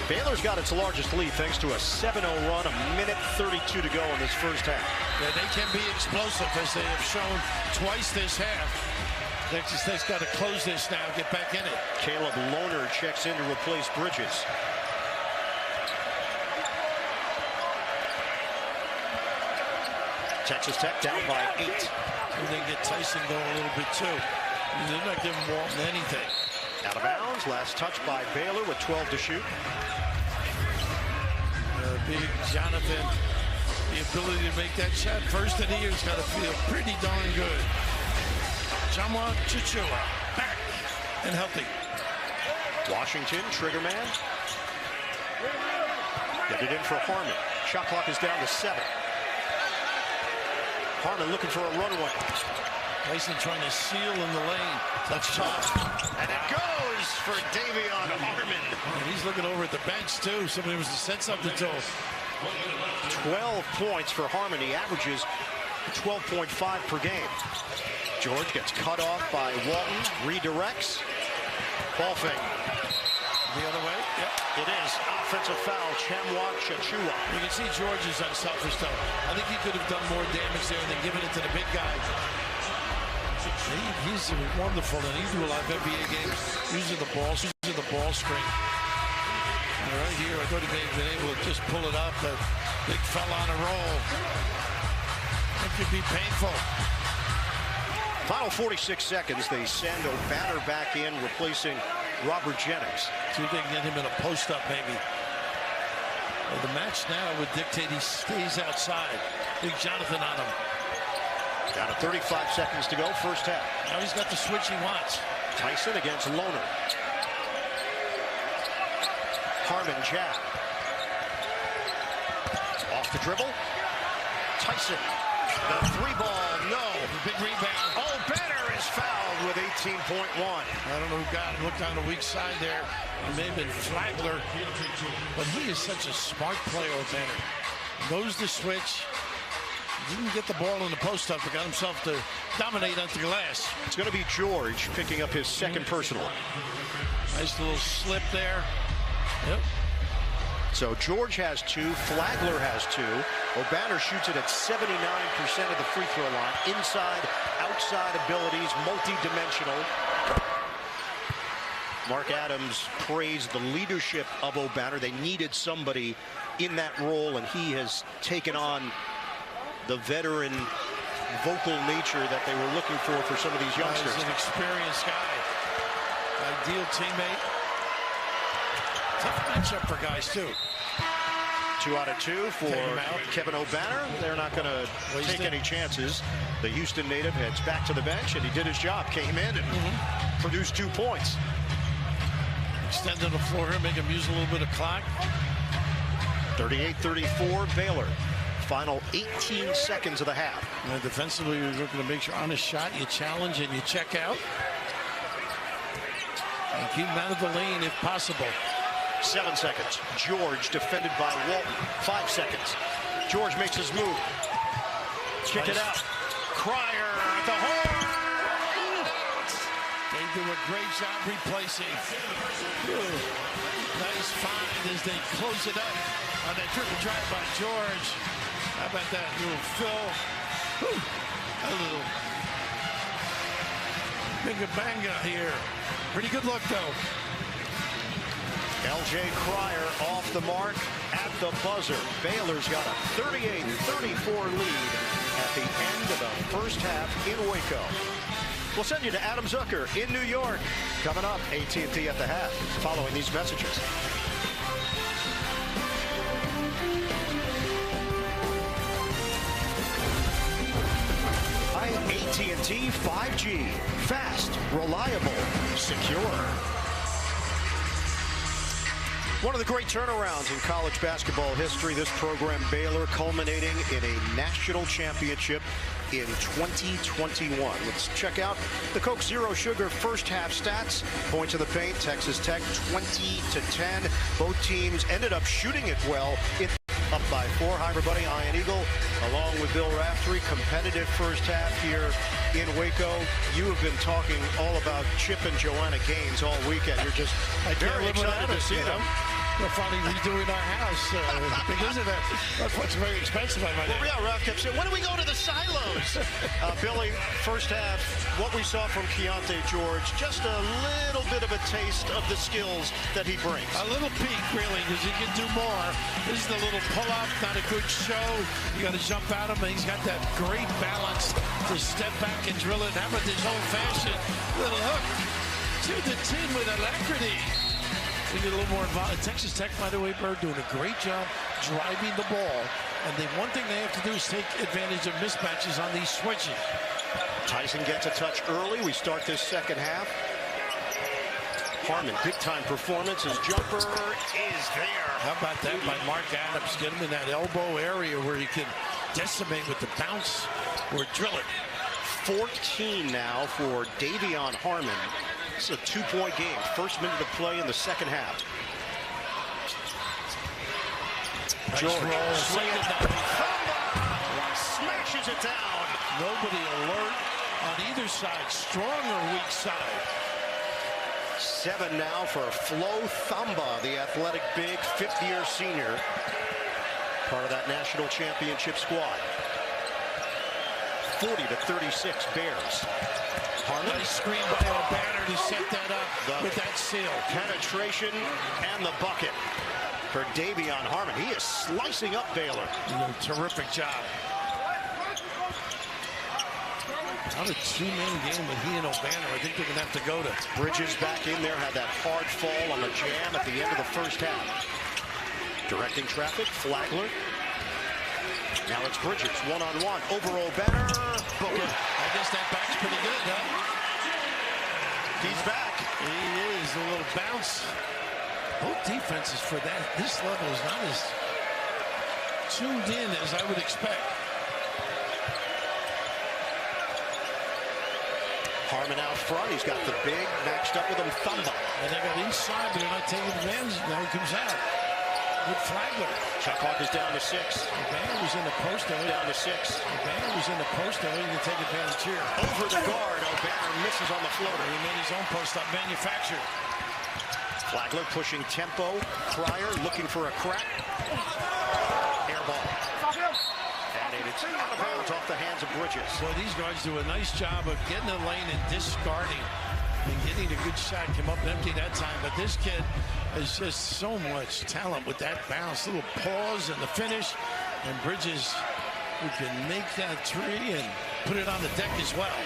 Baylor's got its largest lead thanks to a 7-0 run, a minute 32 to go in this first half. Yeah, they can be explosive, as they have shown twice this half. Texas State's got to close this now, get back in it. Caleb Lohner checks in to replace Bridges. Texas Tech down by 8. And they get Tyson going a little bit too. They're not giving Walton anything. Out of bounds, last touch by Baylor with 12 to shoot. Big Jonathan, the ability to make that shot first in the year's got to feel pretty darn good. Tchamwa Tchatchoua back and healthy. Washington, trigger man. Get it in for Harmon. Shot clock is down to 7. Harmon looking for a runaway. Tyson trying to seal in the lane. That's tough. And it goes for Davion Harmon. And he's looking over at the bench, too. Somebody was to send something to him. 12 points for Harmon. He averages 12.5 per game. George gets cut off by Walton. Redirects. Ball fake. The other way? Yep. It is. Offensive foul. Tchamwa Tchatchoua. You can see George is unselfish, though. I think he could have done more damage there than giving it to the big guy. He's wonderful, and he do a lot of NBA games using the ball screen. And right here, I thought he may have been able to just pull it up, but big fella on a roll. That could be painful. Final 46 seconds. They send O'Banner back in, replacing Robert Jennings. See if they can get him in a post-up, maybe. Well, the match now would dictate he stays outside. Big Jonathan on him. Down to 35 seconds to go, first half. Now he's got the switch he wants. Tyson against Lohner. Harmon jab. Off the dribble. Tyson. The 3-ball, no. Big rebound. Oh, Banner is fouled with 18.1. I don't know who got him. Looked on the weak side there. It may have been Flagler. But he is such a smart player, Banner. Knows the switch. Didn't get the ball in the post up, but got himself to dominate on the glass. It's going to be George picking up his second personal. Nice little slip there. Yep. So George has 2, Flagler has 2. O'Banner shoots it at 79% of the free throw line. Inside, outside abilities, multi-dimensional. Mark Adams praised the leadership of O'Banner. They needed somebody in that role, and he has taken on the veteran vocal nature that they were looking for some of these youngsters. He's an experienced guy. Ideal teammate. Tough matchup for guys, too. 2 out of 2 for Kevin O'Banner. They're not going to take any chances. The Houston native heads back to the bench, and he did his job. Came in and produced 2 points. Extended the floor here, make him use a little bit of clock. 38-34, Baylor. Final 18 seconds of the half. And defensively, you're looking to make sure on a shot you challenge and you check out. And keep him out of the lane if possible. 7 seconds. George defended by Walton. 5 seconds. George makes his move. Kick it out. Cryer at the horn. They do a great job replacing. Nice find as they close it up on that triple drive by George. How about that little fill? A little binga banga here. Pretty good look, though. L.J. Cryer off the mark at the buzzer. Baylor's got a 38-34 lead at the end of the first half in Waco. We'll send you to Adam Zucker in New York. Coming up, AT&T at the half, following these messages. AT&T 5G. Fast, reliable, secure. One of the great turnarounds in college basketball history, this program, Baylor, culminating in a national championship in 2021. Let's check out the Coke Zero Sugar first half stats. Points in the paint, Texas Tech 20-10. Both teams ended up shooting it well. Up by 4. Hi, everybody. Ian Eagle, along with Bill Raftery. Competitive first half here in Waco. You have been talking all about Chip and Joanna Gaines all weekend. You're just very excited to see them. We're finally redoing our house because of that. That's what's very expensive, I might add. Well, yeah, Ralph kept saying, when do we go to the silos? Billy, first half, what we saw from Keontae George, just a little bit of a taste of the skills that he brings. A little peek, really, because he can do more. This is the little pull-up, not a good show. You got to jump at him, and he's got that great balance to step back and drill it. How about this old-fashioned little hook to the tin with alacrity? We get a little more involved. Texas Tech, by the way, Bird, doing a great job driving the ball. And one thing they have to do is take advantage of mismatches on these switches. Tyson gets a touch early. We start this second half. Harmon, big-time performance. His jumper is there. How about that by Mark Adams? Get him in that elbow area where he can decimate with the bounce or drill it. 14 now for Davion Harmon. This is a two-point game. First minute of play in the second half. Nice George roll. Smashes it down. Nobody alert on either side, strong or weak side. 7 now for Flo Thamba, the athletic big, fifth-year senior. Part of that national championship squad. 40-36 Bears. Harmon. Nice screen by O'Banner to set that up with that seal. Penetration and the bucket for Davion Harmon. He is slicing up Baylor. Terrific job. Not a two-man game with he and O'Banner. I think they're going to have to go to. Bridges back in there, had that hard fall on the jam at the end of the first half. Directing traffic, Flagler. Now it's Bridges, one-on-one. Over O'Banner. Booker. I guess that back's pretty good, huh? He's back. He is. A little bounce. Both defenses for this level is not as tuned in as I would expect. Harmon out front. He's got the big matched up with him. Thamba. And they got inside, but they're not taking advantage. Now he comes out with Flagler. Chuck is down to 6. O'Banner was in the post area. Down to 6. O'Banner was in the post area. He can take advantage here. Over the guard. O'Banner misses on the floater. He made his own post up manufactured. Flagler pushing tempo. Cryer looking for a crack. Air ball. And it's out of bounds off the hands of Bridges. So these guys do a nice job of getting the lane and discarding and getting a good shot. Came up empty that time, but this kid has just so much talent with that bounce. Little pause and the finish. And Bridges, who can make that three and put it on the deck as well.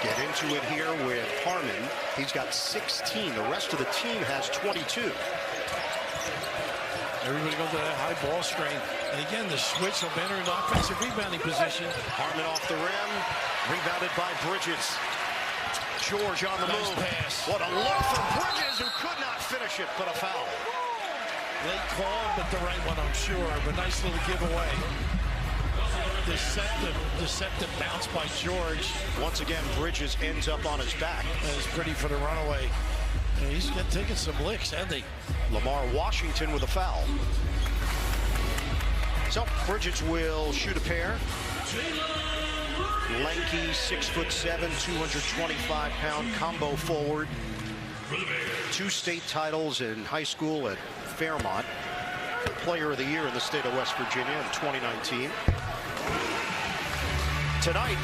Get into it here with Harmon. He's got 16. The rest of the team has 22. Everybody goes to that high ball screen. And again, the switch, O'Banner in offensive rebounding position. Harmon off the rim. Rebounded by Bridges. George on the move. Pass. What a look from Bridges, who could not finish it, but a foul. Late call, but the right one, I'm sure. But nice little giveaway. Deceptive bounce by George. Once again, Bridges ends up on his back. That is pretty for the runaway. And he's taking some licks, hasn't he? Lamar Washington with a foul. So Bridges will shoot a pair. Lanky, 6'7", 225-pound combo forward. 2 state titles in high school at Fairmont. Player of the Year in the state of West Virginia in 2019. Tonight,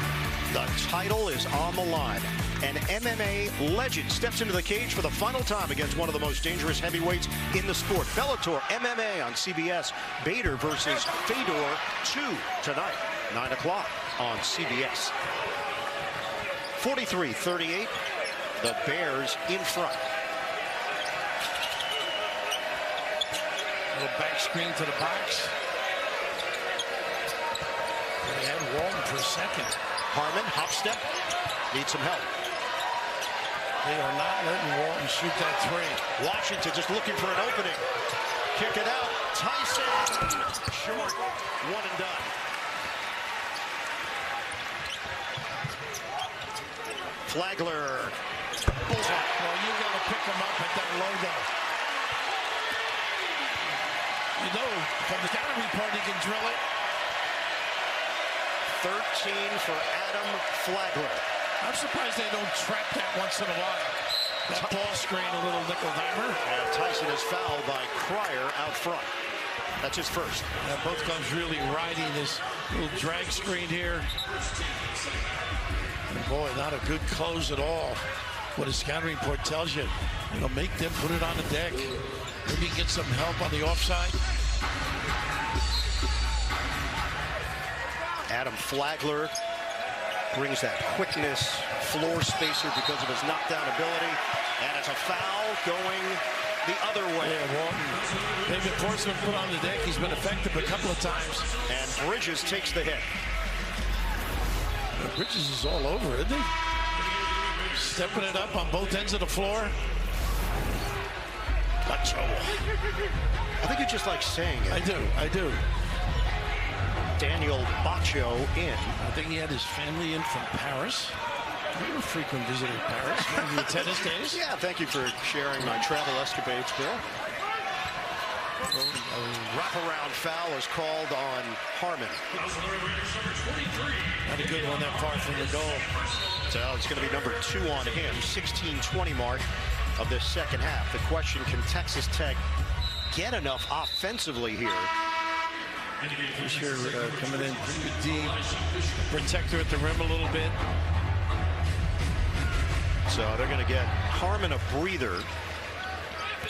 the title is on the line. An MMA legend steps into the cage for the final time against one of the most dangerous heavyweights in the sport. Bellator MMA on CBS. Baylor versus Fedor 2 tonight, 9 o'clock on CBS. 43-38, the Bears in front. Little back screen to the box. They had Walton for a second. Harmon, hop step, needs some help. They are not letting Walton shoot that three. Washington just looking for an opening. Kick it out. Tyson, short, one and done. Flagler, bullseye. Well, you got to pick him up at that logo. You know, from the scouting report, he can drill it. 13 for Adam Flagler. I'm surprised they don't trap that once in a while. That ball screen, a little nickel dimer. And Tyson is fouled by Cryer out front. That's his first. Both guys really riding this little drag screen here. And boy, not a good close at all. What a scouting report tells you. It'll make them put it on the deck. Maybe get some help on the offside. Adam Flagler brings that quickness, floor spacer because of his knockdown ability. And it's a foul going the other way. Yeah, Walton. They've been forcing him to put on the deck. He's been effective a couple of times. And Bridges takes the hit. Bridges is all over, isn't he? Stepping it up on both ends of the floor. Tchamwa. I think you just like saying it. I do. Daniel Bacho in. I think he had his family in from Paris. You were a frequent visitor to Paris in your tennis days. Yeah, thank you for sharing my travel escapades, Bill. A wraparound foul is called on Harmon. Not a good one that far from the goal. So it's going to be number 2 on him. 16-20 mark of this second half. The question, can Texas Tech get enough offensively here? Fisher coming in pretty deep. Protector at the rim a little bit. So they're going to get Harmon a breather.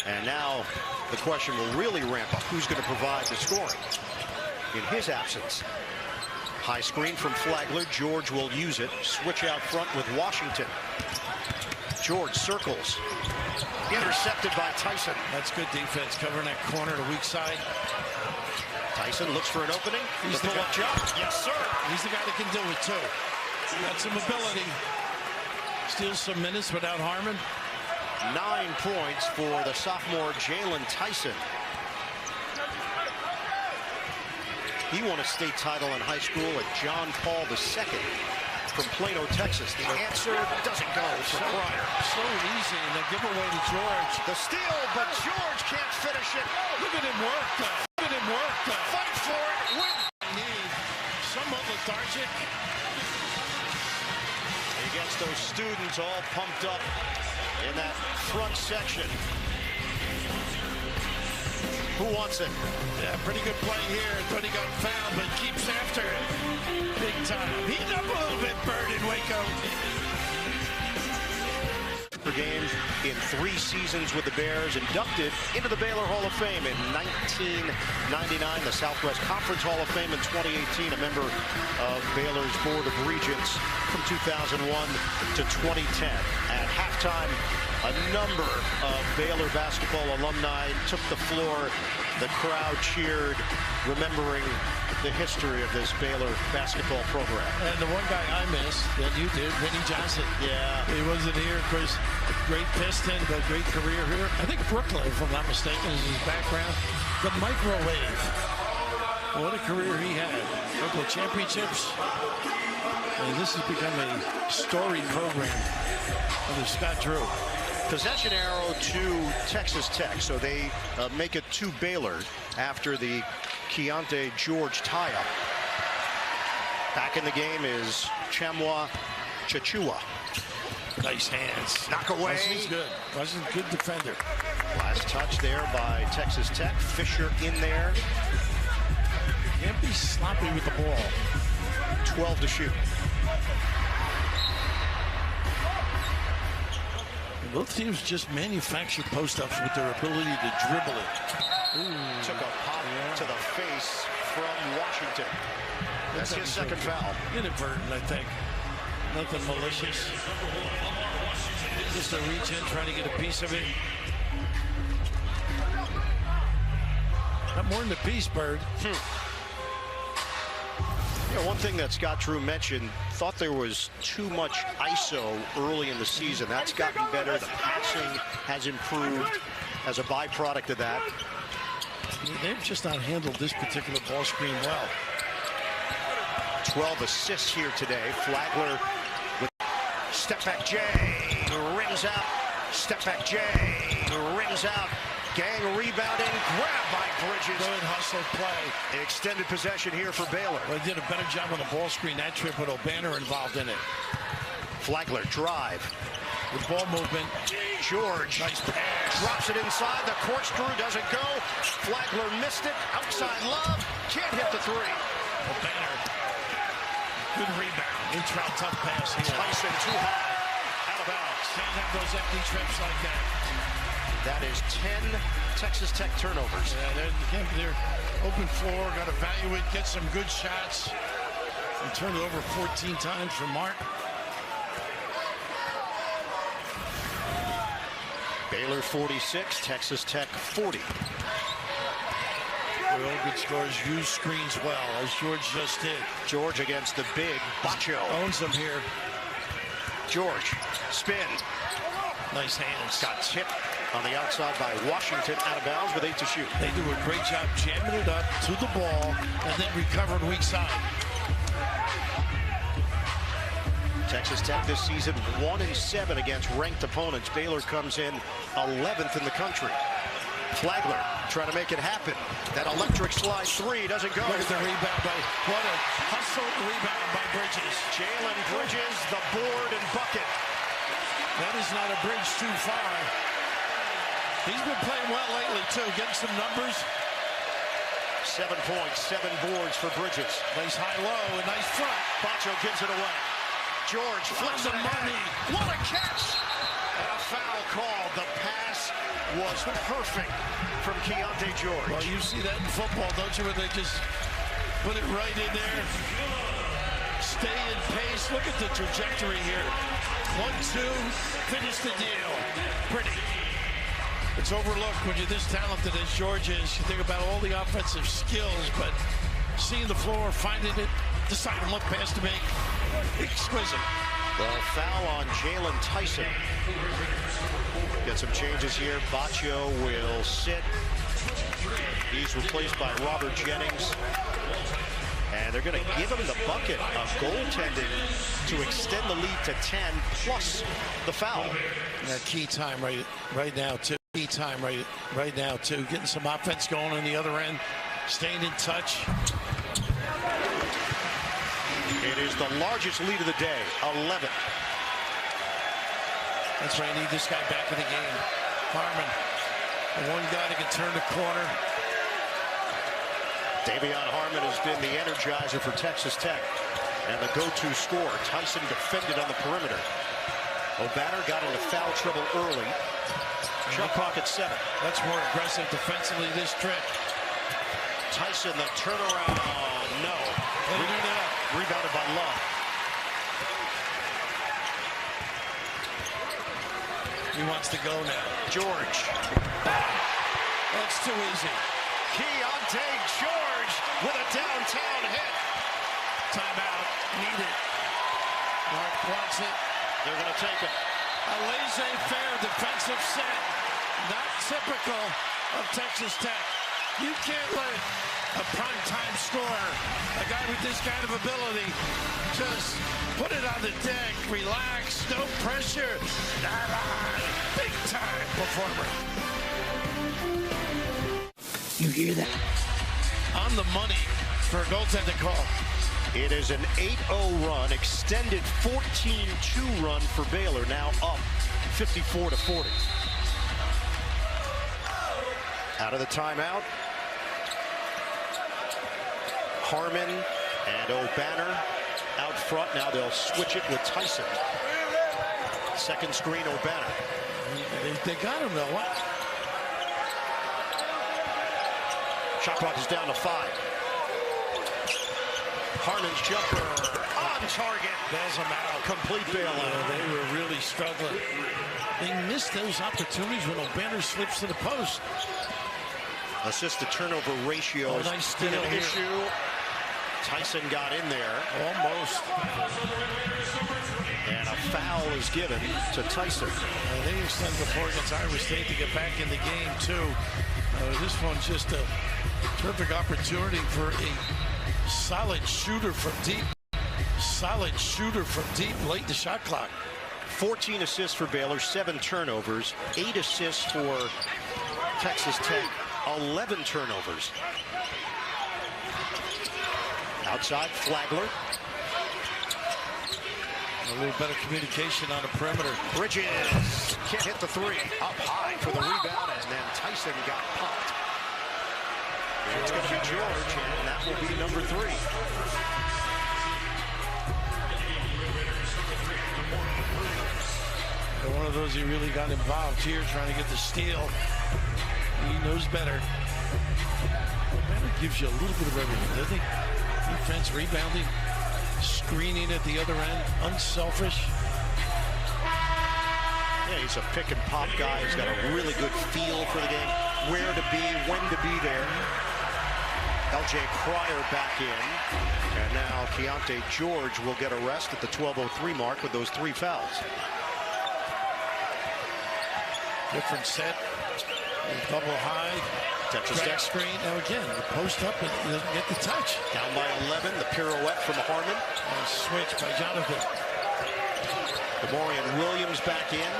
And now the question will really ramp up. Who's going to provide the scoring in his absence? High screen from Flagler. George will use it. Switch out front with Washington. George circles. Intercepted by Tyson. That's good defense, covering that corner, the weak side. Tyson looks for an opening. He's the pull-up jump. Yes, sir. He's the guy that can do it, too. Got some ability. Steals some minutes without Harmon. 9 points for the sophomore Jalen Tyson. He won a state title in high school at John Paul II from Plano, Texas. The answer doesn't go for Cryer. So easy, and the giveaway to George. The steal, but George can't finish it. Look at him work, though. Look at him work, though. Fight for it. Win. Need somewhat lethargic. He gets those students all pumped up in that front section. Who wants it? Yeah, pretty good play here. Thought he got fouled, but keeps after it. Big time. Heat up a little bit, Bird in Waco. Per game in 3 seasons with the Bears, inducted into the Baylor Hall of Fame in 1999, the Southwest Conference Hall of Fame in 2018, a member of Baylor's Board of Regents from 2001 to 2010. At halftime, a number of Baylor basketball alumni took the floor. The crowd cheered, remembering the history of this Baylor basketball program. And the one guy I missed that you did, Vinnie Johnson. Yeah. He wasn't here, of course. Great Piston, but great career here. I think Brooklyn, if I'm not mistaken, is his background. The microwave. What a career he had. Brooklyn championships. And this has become a storied program under Scott Drew. Possession arrow to Texas Tech, so they make it to Baylor after the Keontae George tie-up. Back in the game is Tchamwa Tchatchoua. Nice hands. Knock away. Wasn't good. Wasn't a good defender. Last touch there by Texas Tech. Fisher in there. Can't be sloppy with the ball. 12 to shoot. Both teams just manufacture post-ups with their ability to dribble it. Ooh. Took a pop to the face from Washington. That's his second foul. Inadvertent, I think. Nothing malicious. Just a reach in, trying to get a piece of it. Not more than a piece, Bird. Yeah, one thing that Scott Drew mentioned, thought there was too much ISO early in the season. That's gotten better. The passing has improved as a byproduct of that. They've just not handled this particular ball screen well. 12 assists here today. Flagler with step back J, rings out. Step back J, rings out. Gang rebounding, grab by Bridges. Good hustle play. Extended possession here for Baylor. Well, they did a better job on the ball screen that trip with O'Banner involved in it. Flagler drive. With ball movement. George Nice pass. drops it inside. The corkscrew doesn't go. Flagler missed it. Outside Love. Can't hit the three. O'Banner. Good rebound. In-trout tough pass here. Tyson too high. Out of bounds. Can't have those empty trips like that. That is 10 Texas Tech turnovers. Yeah, they're open floor. Got to value it. Get some good shots. And turn it over 14 times for Mark. Baylor 46, Texas Tech 40. Real good scores, use screens well, as George just did. George against the big Bacho. Owns them here. George, spin. Nice hands. Got tipped on the outside by Washington, out of bounds with 8 to shoot. They do a great job jamming it up to the ball and then recovering weak side. Texas Tech this season 1-7 against ranked opponents. Baylor comes in 11th in the country. Flagler trying to make it happen. That electric slide three doesn't go. Look at the rebound by, what a hustle rebound by Bridges. Jalen Bridges, the board and bucket. That is not a bridge too far. He's been playing well lately too, getting some numbers. 7 points, 7 boards for Bridges. Nice high-low, a nice front. Bacho gives it away. George flips the it money. What a catch! And a foul called. The pass was perfect from Keontae George. Well, you see that in football, don't you, where they just put it right in there. Stay in pace. Look at the trajectory here. 1-2, finish the deal. Pretty. It's overlooked when you're this talented as George is. You think about all the offensive skills, but seeing the floor, finding it, deciding what pass to make, exquisite. The foul on Jalen Tyson. Get some changes here. Bacho will sit. He's replaced by Robert Jennings. And they're going to give him the bucket of goaltending to extend the lead to 10 plus the foul. That key time right now too. Key time right now too. Getting some offense going on the other end. Staying in touch. It is the largest lead of the day, 11. That's right, I need this guy back in the game. Harmon, the one guy that can turn the corner. Davion Harmon has been the energizer for Texas Tech and the go-to scorer. Tyson defended on the perimeter. O'Banner got into foul trouble early. Shot clock at 7. That's more aggressive defensively this trip. Tyson, the turnaround, no. Rebounded by Love. He wants to go now. George. That's too easy. Keontae George with a downtown hit. Timeout. Need it. Mark wants it. They're going to take it. A laissez-faire defensive set. Not typical of Texas Tech. You can't let a primetime scorer, a guy with this kind of ability, just put it on the deck, relax, no pressure. Big time performer. You hear that? On the money for a goaltending call. It is an 8-0 run, extended 14-2 run for Baylor, now up 54-40. Out of the timeout. Harmon and O'Banner out front. Now they'll switch it with Tyson. Second screen, O'Banner. They got him, though. What? Shot clock is down to 5. Harmon's jumper on target. There's a out. Complete bailout. They were really struggling. They missed those opportunities when O'Banner slips to the post. Assist to turnover ratio is nice been steal an here. issue. Tyson got in there. Almost. And a foul is given to Tyson. They extend the floor against Iowa State to get back in the game, too. This one's just a terrific opportunity for a solid shooter from deep. Solid shooter from deep late in the shot clock. 14 assists for Baylor, 7 turnovers, 8 assists for Texas Tech, 11 turnovers. Outside, Flagler. A little better communication on the perimeter. Bridges can't hit the 3. Up high for the rebound, and then Tyson got pumped. It's going to be George, and that will be number 3. One of those he really got involved here, trying to get the steal. He knows better. Better gives you a little bit of everything, doesn't he? Defense, rebounding, screening at the other end, unselfish. Yeah, he's a pick and pop guy. He's got a really good feel for the game, where to be, when to be there. LJ Cryer back in, and now Keontae George will get a rest at the 12:03 mark with those 3 fouls. Different set, double high, Texas Tech screen. Now again, the post up and he doesn't get the touch. Down by 11, the pirouette from Harmon. And switch by Jonathan. Demorian Williams back in.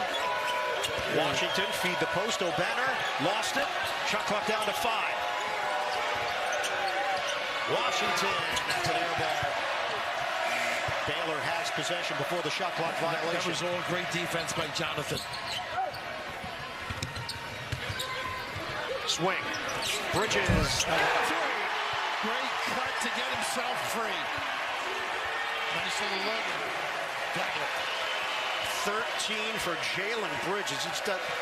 Washington feed the post. O'Banner lost it. Shot clock down to 5. Washington, that's an air ball. Baylor has possession before the shot clock violation. That was all great defense by Jonathan. Swing. Bridges. Great cut to get himself free. Nice little logo. 13 for Jalen Bridges. He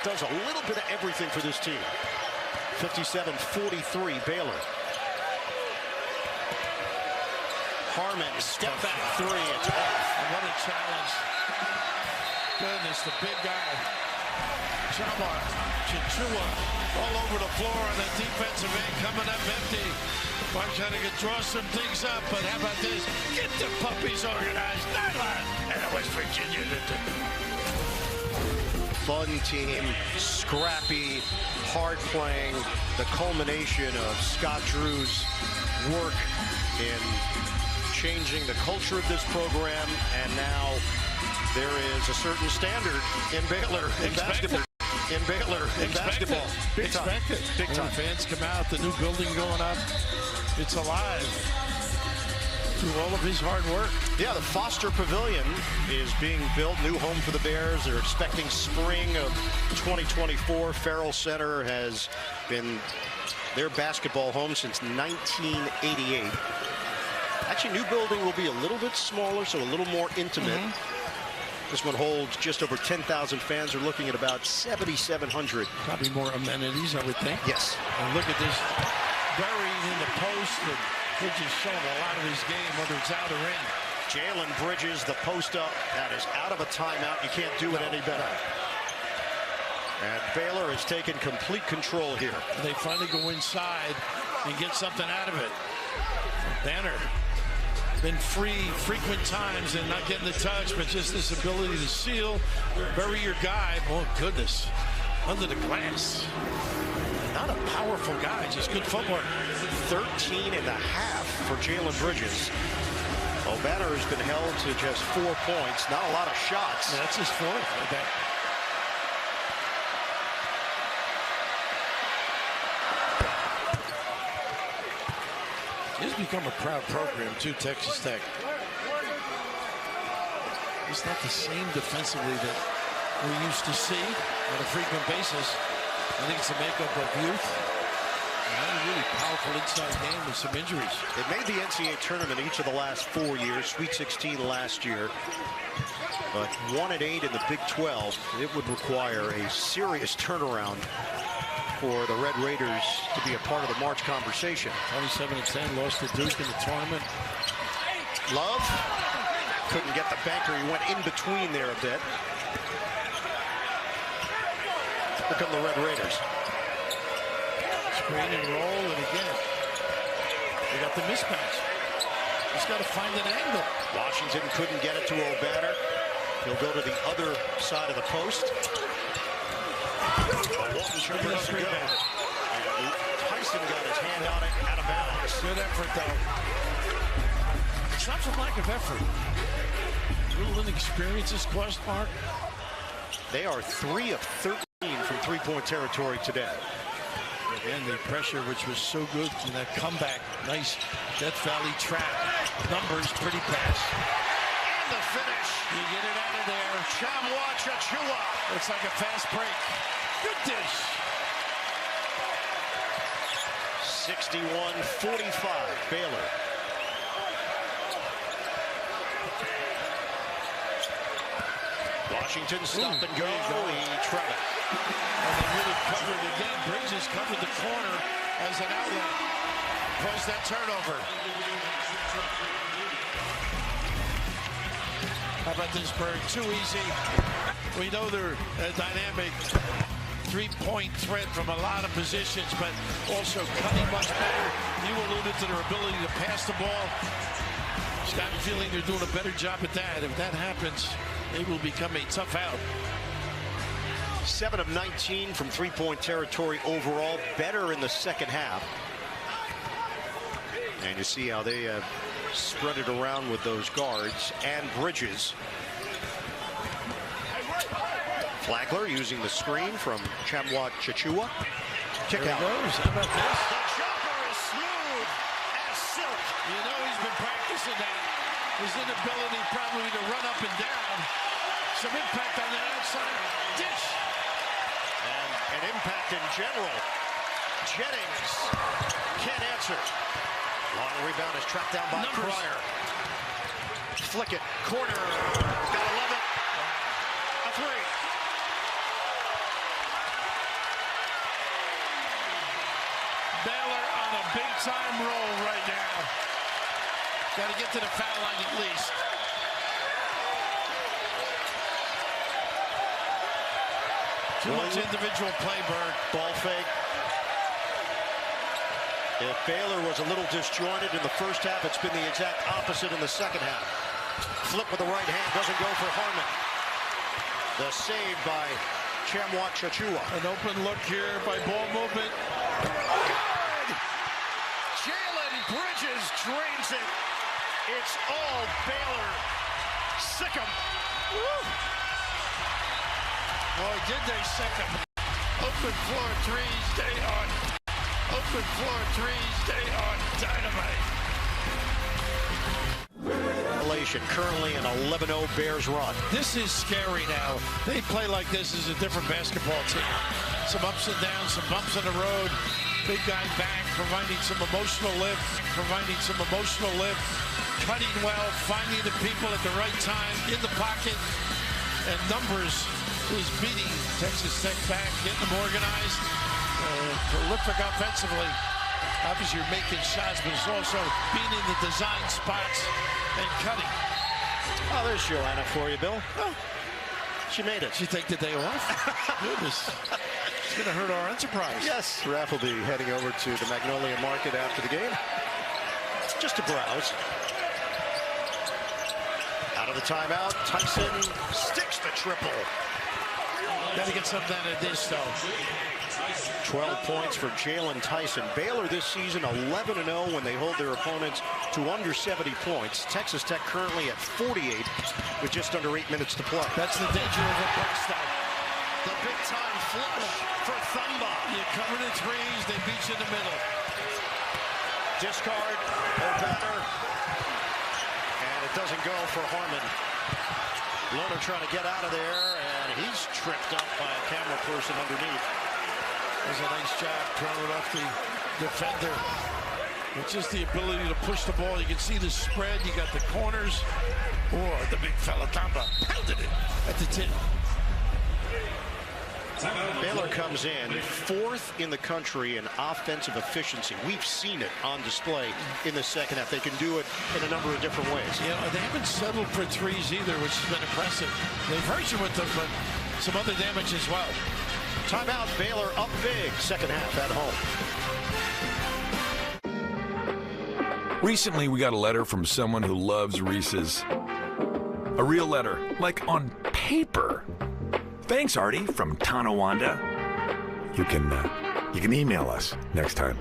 does a little bit of everything for this team. 57-43 Baylor. Harmon, step back 3. It's off. What a challenge. Goodness, the big guy. Tchamwa Tchatchoua all over the floor on the defensive end, coming up empty. Mark trying to draw some things up, but how about this? Get the puppies organized. And West Virginia. Fun team, scrappy, hard playing. The culmination of Scott Drew's work in changing the culture of this program, and now there is a certain standard in Baylor in basketball. In Baylor in basketball. Big time. Big time. Fans come out, the new building going up. It's alive through all of his hard work. Yeah, the Foster Pavilion is being built, new home for the Bears. They're expecting spring of 2024. Farrell Center has been their basketball home since 1988. Actually, new building will be a little bit smaller, so a little more intimate. This one holds just over 10,000 fans. They're looking at about 7,700. Probably more amenities, I would think. Yes. And look at this, buried in the post, and Bridges showing a lot of his game, whether it's out or in. Jalen Bridges, the post up. That is out of a timeout. You can't do it any better. And Baylor has taken complete control here. They finally go inside and get something out of it. Banner been free frequent times and not getting the touch, but just this ability to seal, bury your guy. Oh, goodness. Under the glass. Not a powerful guy, just good footwork. 13 and a half for Jalen Bridges. O'Banner has been held to just 4 points. Not a lot of shots. Yeah, that's his fourth. It's become a proud program, too, Texas Tech. It's not the same defensively that we used to see on a frequent basis. I think it's a makeup of youth. And a really powerful inside game with some injuries. They made the NCAA tournament each of the last 4 years, Sweet 16 last year. But 1-8 in the Big 12, it would require a serious turnaround for the Red Raiders to be a part of the March conversation. 27-10, lost to Duke in the tournament. Love couldn't get the banker. He went in between there a bit. Here come the Red Raiders. Screen and roll, and again, they got the mismatch. He's got to find an angle. Washington couldn't get it to O'Banner. He'll go to the other side of the post. Walton Shumpert doesn't go. And Tyson got his hand on it, out of bounds. Good effort, though. It's not from lack of effort. A little inexperience is cost, Mark. They are 3 of 13 from three-point territory today. Again, the pressure, which was so good in that comeback. Nice Death Valley trap. Numbers, pretty pass. And the finish. You get it out of there. Tchamwa Tchatchoua. Looks like a fast break. Good dish. 61-45, Baylor. Washington stop and go. He tried it. And they really covered again. Bridges covered the corner as an outlet. Caused that turnover. How about this, Bird? Too easy. We know they're a dynamic three-point threat from a lot of positions, but also cutting much better. You alluded to their ability to pass the ball. Just got a feeling they're doing a better job at that. If that happens, they will become a tough out. 7 of 19 from three-point territory overall. Better in the second half. And you see how they have spread it around with those guards and Bridges. Flagler using the screen from Tchamwa Tchatchoua. Kick out. How about this? The jumper is smooth as silk. You know he's been practicing that. His inability probably to run up and down. Some impact on the outside. Dish. And an impact in general. Jennings can't answer. Long rebound is tracked down by Pryor. Flick it. Corner. Gotta love it. A three. Baylor on a big-time roll right now. Got to get to the foul line at least. Too much individual play, Bird. Ball fake. If Baylor was a little disjointed in the first half, it's been the exact opposite in the second half. Flip with the right hand, doesn't go for Harmon. The save by Tchamwa Tchatchoua. An open look here by ball movement. Good! Jalen Bridges drains it. It's all Baylor. Sick 'em. Woo! Boy, did they sick him. Open floor threes, day on. Open floor threes, day on dynamite. Currently an 11-0 Bears run. This is scary now. They play like this as a different basketball team. Some ups and downs, some bumps in the road. Big guy back, providing some emotional lift, cutting well, finding the people at the right time, in the pocket, and numbers is beating Texas Tech back, getting them organized. Prolific offensively. Obviously, you're making shots, but it's also being in the design spots and cutting. Oh, there's Joanna for you, Bill. Oh, she made it. She take the day off? Goodness. It's going to hurt our enterprise. Yes, Raph will be heading over to the Magnolia Market after the game. Just to browse. Out of the timeout, Tyson sticks the triple. Got to get something out of this, though. 12 points for Jalen Tyson. Baylor this season 11-0 when they hold their opponents to under 70 points. Texas Tech currently at 48 with just under 8 minutes to play. That's the danger of a press, though. The big-time flush for Thumba. You cover the threes, they beat you in the middle. Discard, O'Banner. And it doesn't go for Harmon. Lohner trying to get out of there, and he's tripped up by a camera person underneath. Does a nice job throwing it off the defender. It's just the ability to push the ball. You can see the spread. You got the corners. Oh, the big fella Tchamwa pounded it at the tip. Baylor comes in 4th in the country in offensive efficiency. We've seen it on display in the second half. They can do it in a number of different ways. Yeah, they haven't settled for threes either, which has been impressive. They've hurt you with them, but some other damage as well. Timeout, Baylor up big, second half at home. Recently, we got a letter from someone who loves Reese's. A real letter, like on paper. Thanks, Artie, from Tonawanda. You can email us next time.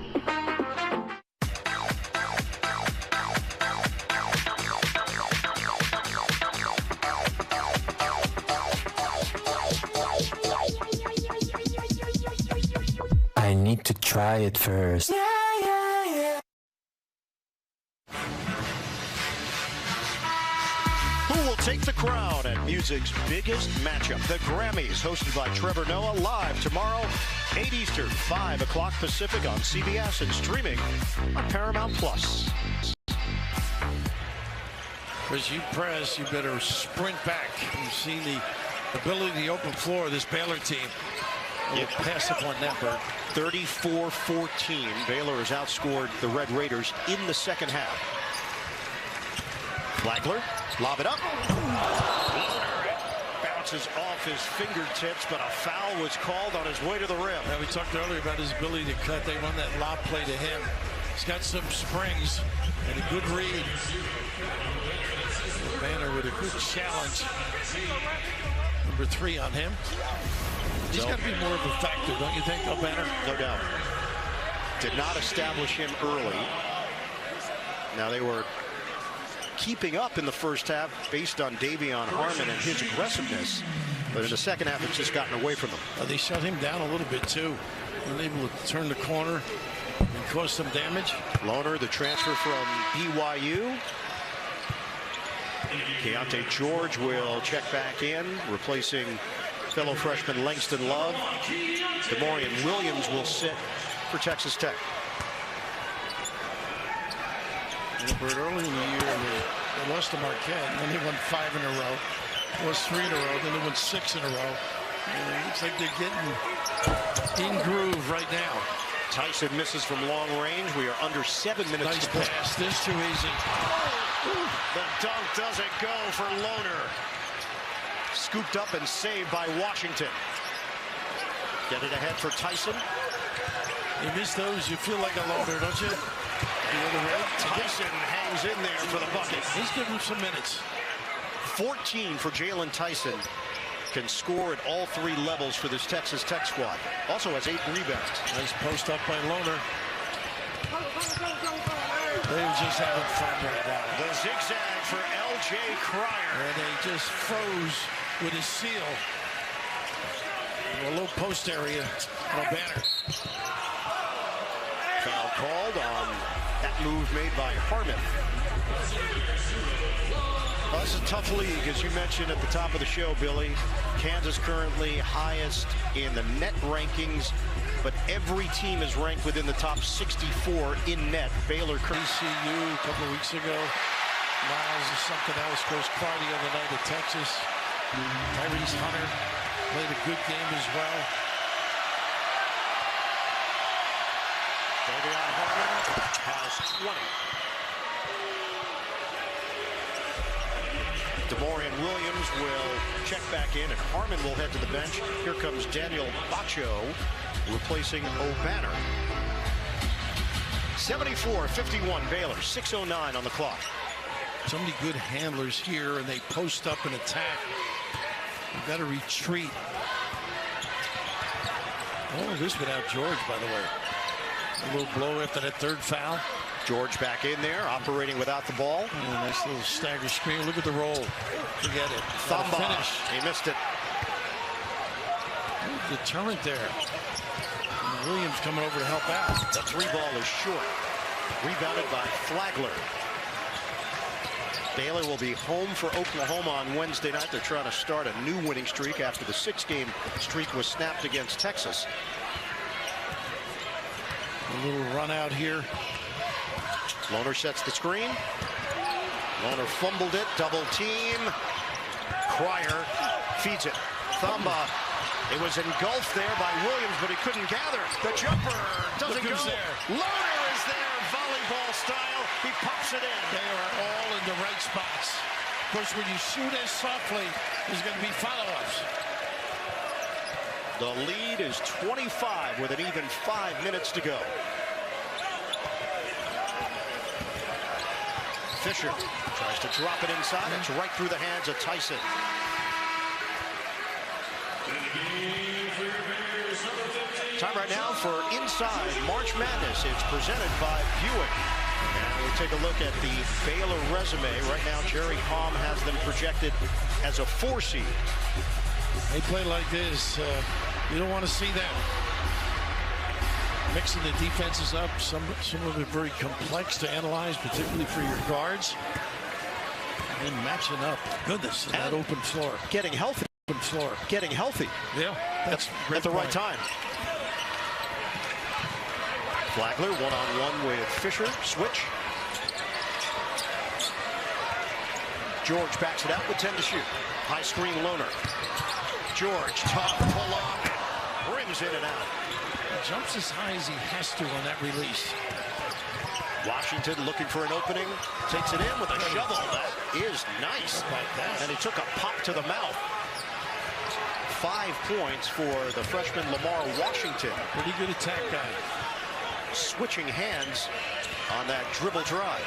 I need to try it first. Take the crown at music's biggest matchup, the Grammys, hosted by Trevor Noah, live tomorrow, 8 Eastern, 5 o'clock Pacific on CBS and streaming on Paramount Plus. As you press, you better sprint back. You've seen the ability, the open floor of this Baylor team. Pass up on that bird. 34-14. Baylor has outscored the Red Raiders in the second half. Flagler, lob it up. Bounces off his fingertips, but a foul was called on his way to the rim. Now, we talked earlier about his ability to cut. They run that lob play to him. He's got some springs and a good read. Banner with a good challenge. Number 3 on him. He's got to be more of a factor, don't you think, Banner? No doubt. Did not establish him early. Now they were keeping up in the first half based on Davion Harmon and his aggressiveness. But in the second half, it's just gotten away from them. They shut him down a little bit, too. They were able to turn the corner and cause some damage. Lohner, the transfer from BYU. Keontae George will check back in, replacing fellow freshman Langston Love. Demorian Williams will sit for Texas Tech. But early in the year, they lost to Marquette, and then they won 5 in a row. Lost 3 in a row, then they won 6 in a row. And it looks like they're getting in groove right now. Tyson misses from long range. We are under 7 minutes nice to play. Pass. This too easy. The dunk doesn't go for Lohner. Scooped up and saved by Washington. Get it ahead for Tyson. You miss those, you feel like a Lohner, don't you? Tyson hangs in there for the bucket. He's giving him some minutes. 14 for Jalen Tyson. Can score at all 3 levels for this Texas Tech squad. Also has 8 rebounds. Nice post up by Lohner. They're just having fun right now. The zigzag for L.J. Cryer. And they just froze with his seal. In the low post area. Banner. Foul called on that move made by Harmon. Well, this is a tough league, as you mentioned at the top of the show, Billy. Kansas currently highest in the net rankings, but every team is ranked within the top 64 in net. Baylor, ECU a couple of weeks ago. Miles is something else. Coach Carr the other night at Texas. Tyrese Hunter played a good game as well. Davion Harmon has 20. Demorian Williams will check back in, and Harmon will head to the bench. Here comes Daniel Bacho replacing O'Banner. 74-51 Baylor, 6:09 on the clock. So many good handlers here, and they post up and attack. You've got to retreat. Oh, this without George, by the way. A little blow after that 3rd foul. George back in there, operating without the ball. And a nice little stagger screen. Look at the roll. Forget it. Thumba. Finish. He missed it. Deterrent there. And Williams coming over to help out. The 3 ball is short. Rebounded by Flagler. Baylor will be home for Oklahoma on Wednesday night. They're trying to start a new winning streak after the 6-game streak was snapped against Texas. A little run out here. Lohner sets the screen. Lohner fumbled it, double team. Cryer feeds it. Tchamwa. It was engulfed there by Williams, but he couldn't gather. The jumper doesn't go. Lohner is there, volleyball style. He pops it in. They are all in the right spots. Of course, when you shoot as softly, there's going to be follow-ups. The lead is 25 with an even 5 minutes to go. Fisher tries to drop it inside. It's right through the hands of Tyson. Time right now for Inside March Madness. It's presented by Buick. And we take a look at the Baylor resume. Right now, Jerry Palm has them projected as a 4 seed. They play like this. You don't want to see them. Mixing the defenses up. Some of it very complex to analyze, particularly for your guards. And matching up. Goodness, that open floor. Getting healthy. Open floor. Getting healthy. Yeah, that's at the right time. Flagler one-on-one with Fisher. Switch. George backs it out with 10 to shoot. High screen Lohner. George, tough pull-up. Rims in and out. He jumps as high as he has to on that release. Washington looking for an opening. Takes it in with a shovel. That is nice. Like that. And he took a pop to the mouth. 5 points for the freshman Lamar Washington. Pretty good attack guy. Switching hands on that dribble drive.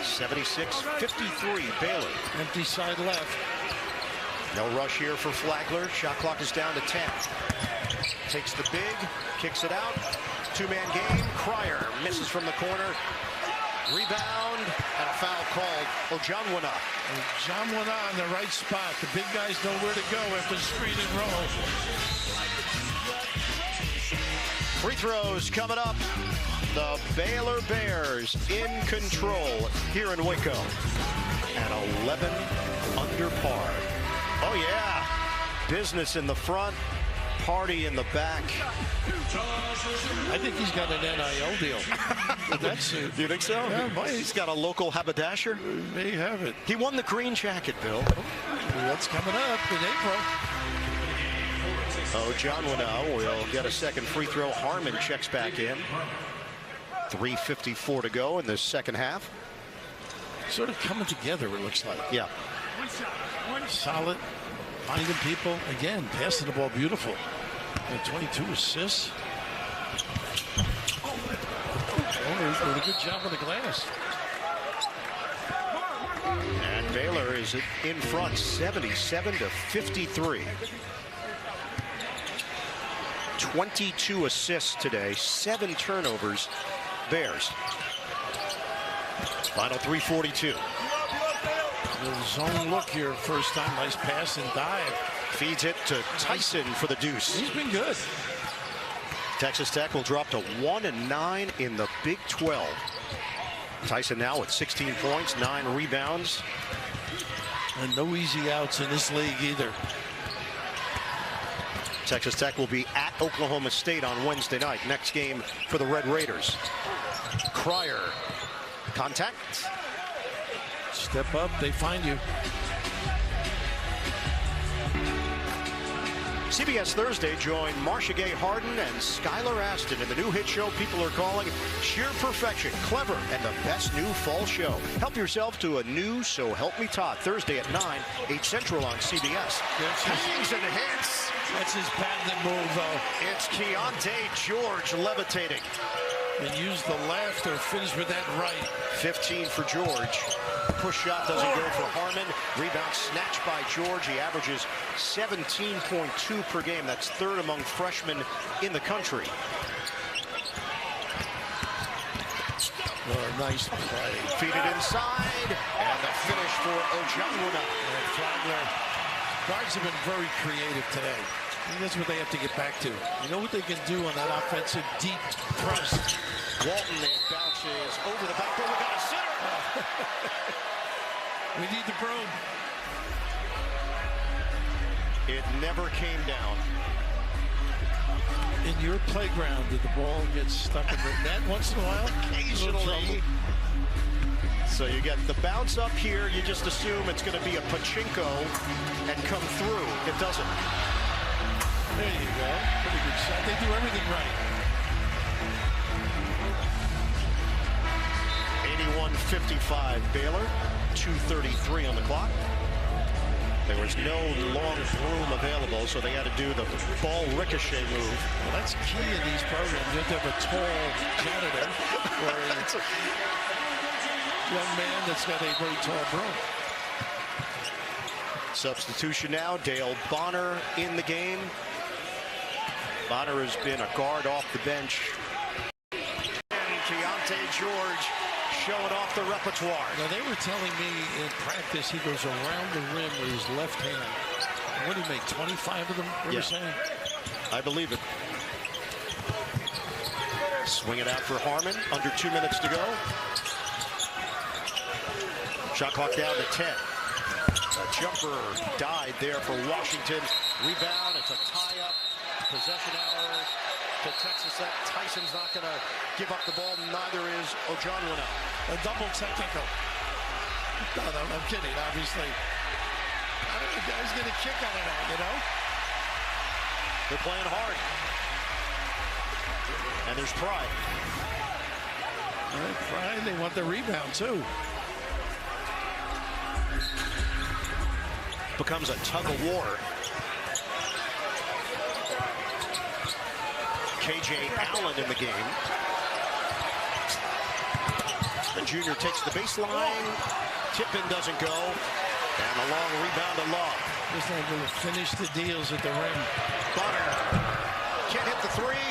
76-53 Baylor. Empty side left. No rush here for Flagler. Shot clock is down to 10. Takes the big, kicks it out. 2-man game. Cryer misses from the corner. Rebound and a foul called. Tchamwa. Tchamwa in the right spot. The big guys know where to go after screen and roll. Free throws coming up. The Baylor Bears in control here in Waco. And 11 under par. Oh yeah, business in the front, party in the back. I think he's got an NIL deal with that suit. You think so? Yeah, he's got a local haberdasher. May have it. He won the green jacket, Bill. That's coming up in April. Tchamwa will get a second free throw. Harmon checks back in. 3:54 to go in the second half. Sort of coming together, it looks like. Yeah. Solid, finding people. Again, passing the ball beautiful. And 22 assists. Owners did a good job on the glass. And Baylor is in front, 77-53. 22 assists today, 7 turnovers. Bears. Final 3:42. Zone look here, first time. Nice pass and dive. Feeds it to Tyson for the deuce. He's been good. Texas Tech will drop to 1-9 in the Big 12. Tyson now with 16 points, 9 rebounds. And no easy outs in this league either. Texas Tech will be at Oklahoma State on Wednesday night. Next game for the Red Raiders. Cryer. Contact. Step up, they find you. CBS Thursday join Marcia Gay Harden and Skylar Aston in the new hit show people are calling Sheer Perfection, Clever, and the best new fall show. Help yourself to a new So Help Me Todd Thursday at 9, 8 Central on CBS. Hangs and hits. That's his patented move, though. It's Keontae George levitating. And use the left or finish with that right. 15 for George. Push shot doesn't go for Harmon. Rebound snatched by George. He averages 17.2 per game. That's third among freshmen in the country. Nice play. Feed it inside. And the finish for Tchamwa. And Flagler. Guards have been very creative today. I think that's what they have to get back to. You know what they can do on that offensive deep press. Walton, it bounces over the back door. We got a sitter. We need the broom. It never came down. In your playground, did the ball get stuck in the net once in a while? Occasionally. So you get the bounce up here. You just assume it's going to be a pachinko and come through. It doesn't. There you go. Pretty good shot. They do everything right. 81-55 Baylor. 2:33 on the clock. There was no long broom available, so they had to do the ball ricochet move. Well, that's key in these programs. You have to have a tall janitor or a young man that's got a very tall broom. Substitution now. Dale Bonner in the game. Bonner has been a guard off the bench. And Keontae George showing off the repertoire. Now, they were telling me in practice he goes around the rim with his left hand. What do you make, 25 of them? What are you saying? I believe it. Swing it out for Harmon. Under 2 minutes to go. Shot clock down to 10. A jumper died there for Washington. Rebound. It's a tie-up. Possession hour to Texas Tech. Tyson's not going to give up the ball. Neither is Tchamwa. A double technical. No, I'm kidding, obviously. I don't think the guy's going to kick on it out, you know? They're playing hard. And there's pride. All right, pride. They want the rebound, too. Becomes a tug of war. KJ Allen in the game. The junior takes the baseline. Tip-in doesn't go. And a long rebound to Love. Just not going to finish the deals at the rim. Bonner can't hit the three.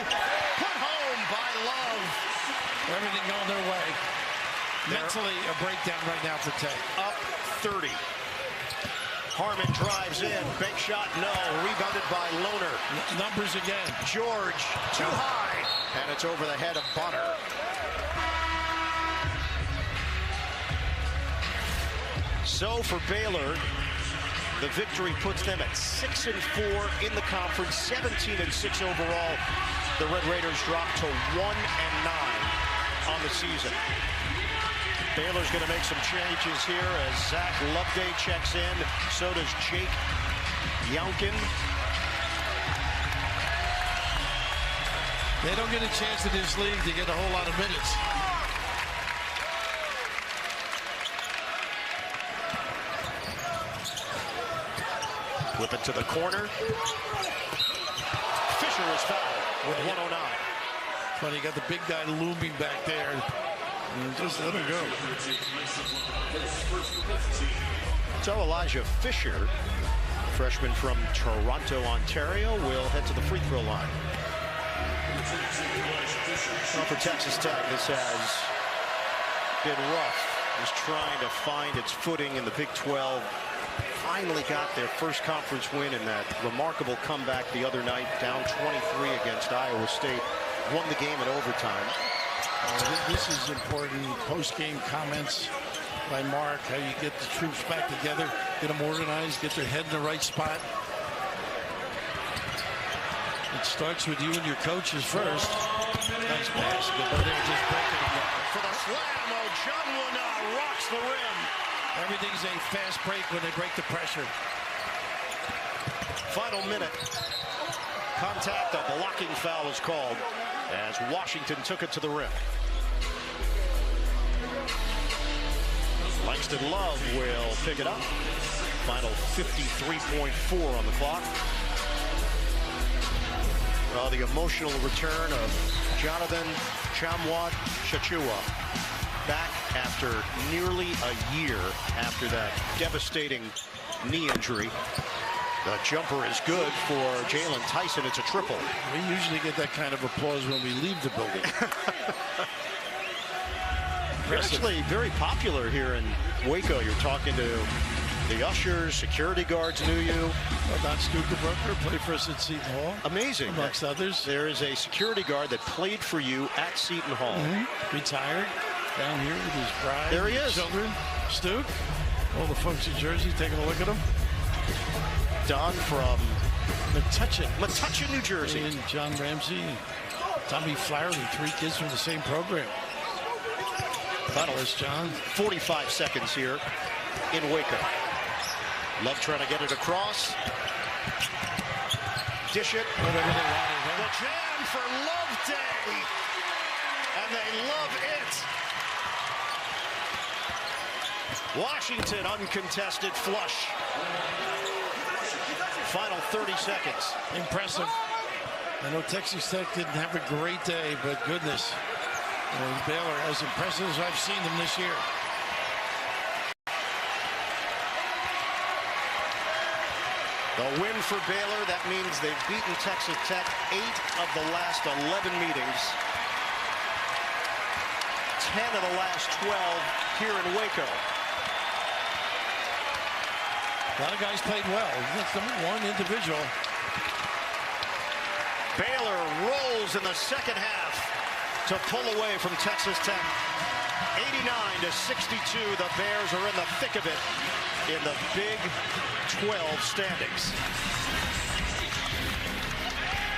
Put home by Love. Everything going their way. Mentally, a breakdown right now for Tech. Up 30. Harmon drives in. Bank shot, no. Rebounded by Lohner. Numbers again. George, too high. And it's over the head of Bonner. So for Baylor, the victory puts them at 6-4 in the conference, 17-6 overall. The Red Raiders drop to 1-9 on the season. Baylor's going to make some changes here as Zach Loveday checks in. So does Jake Younkin. They don't get a chance in this league to get a whole lot of minutes. Whip it to the corner. Fisher is fouled with 109. Funny, you got the big guy looming back there. And just let him go. So Elijah Fisher, freshman from Toronto, Ontario, will head to the free throw line. Well, for Texas Tech, this has been rough. Just trying to find its footing in the Big 12. Finally got their first conference win in that remarkable comeback the other night, down 23 against Iowa State. Won the game in overtime. This is important. Post-game comments by Mark, how you get the troops back together, get them organized, get their head in the right spot. It starts with you and your coaches first. Nice pass, but they're just breaking it again. For the slam, Tchamwa rocks the rim. Everything's a fast break when they break the pressure. Final minute. Contact, a blocking foul is called as Washington took it to the rim. Langston Love will pick it up. Final 53.4 on the clock. Well, the emotional return of Jonathan Tchamwa Tchatchoua. Back after nearly a year after that devastating knee injury. The jumper is good for Jalen Tyson. It's a triple. We usually get that kind of applause when we leave the building. You're actually very popular here in Waco. You're talking to the ushers, security guards knew you. Well, Don Stukenbroker played for us at Seton Hall. Amazing. Amongst others. There is a security guard that played for you at Seton Hall. Retired. Down here with his bride. There he is. Children. Stu. All the folks in Jersey taking a look at him. Don from Metuchen, New Jersey. And John Ramsey, Tommy Flaherty, 3 kids from the same program. Final John. 45 seconds here in Waco. Love trying to get it across. Dish it. Whatever they wanted. The jam for Love Day. And they love it. Washington uncontested flush. Final 30 seconds. Impressive. I know Texas Tech didn't have a great day, but goodness. Baylor, as impressive as I've seen them this year. The win for Baylor, that means they've beaten Texas Tech 8 of the last 11 meetings. 10 of the last 12 here in Waco. A lot of guys played well. That's number 1 individual. Baylor rolls in the second half to pull away from Texas Tech. 89-62, the Bears are in the thick of it in the Big 12 standings.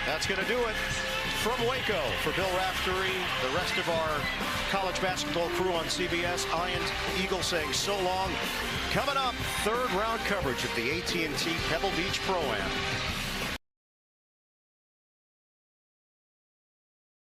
That's going to do it from Waco. For Bill Raftery, the rest of our college basketball crew on CBS, Ian Eagle saying so long. Coming up, 3rd round coverage of the AT&T Pebble Beach Pro-Am.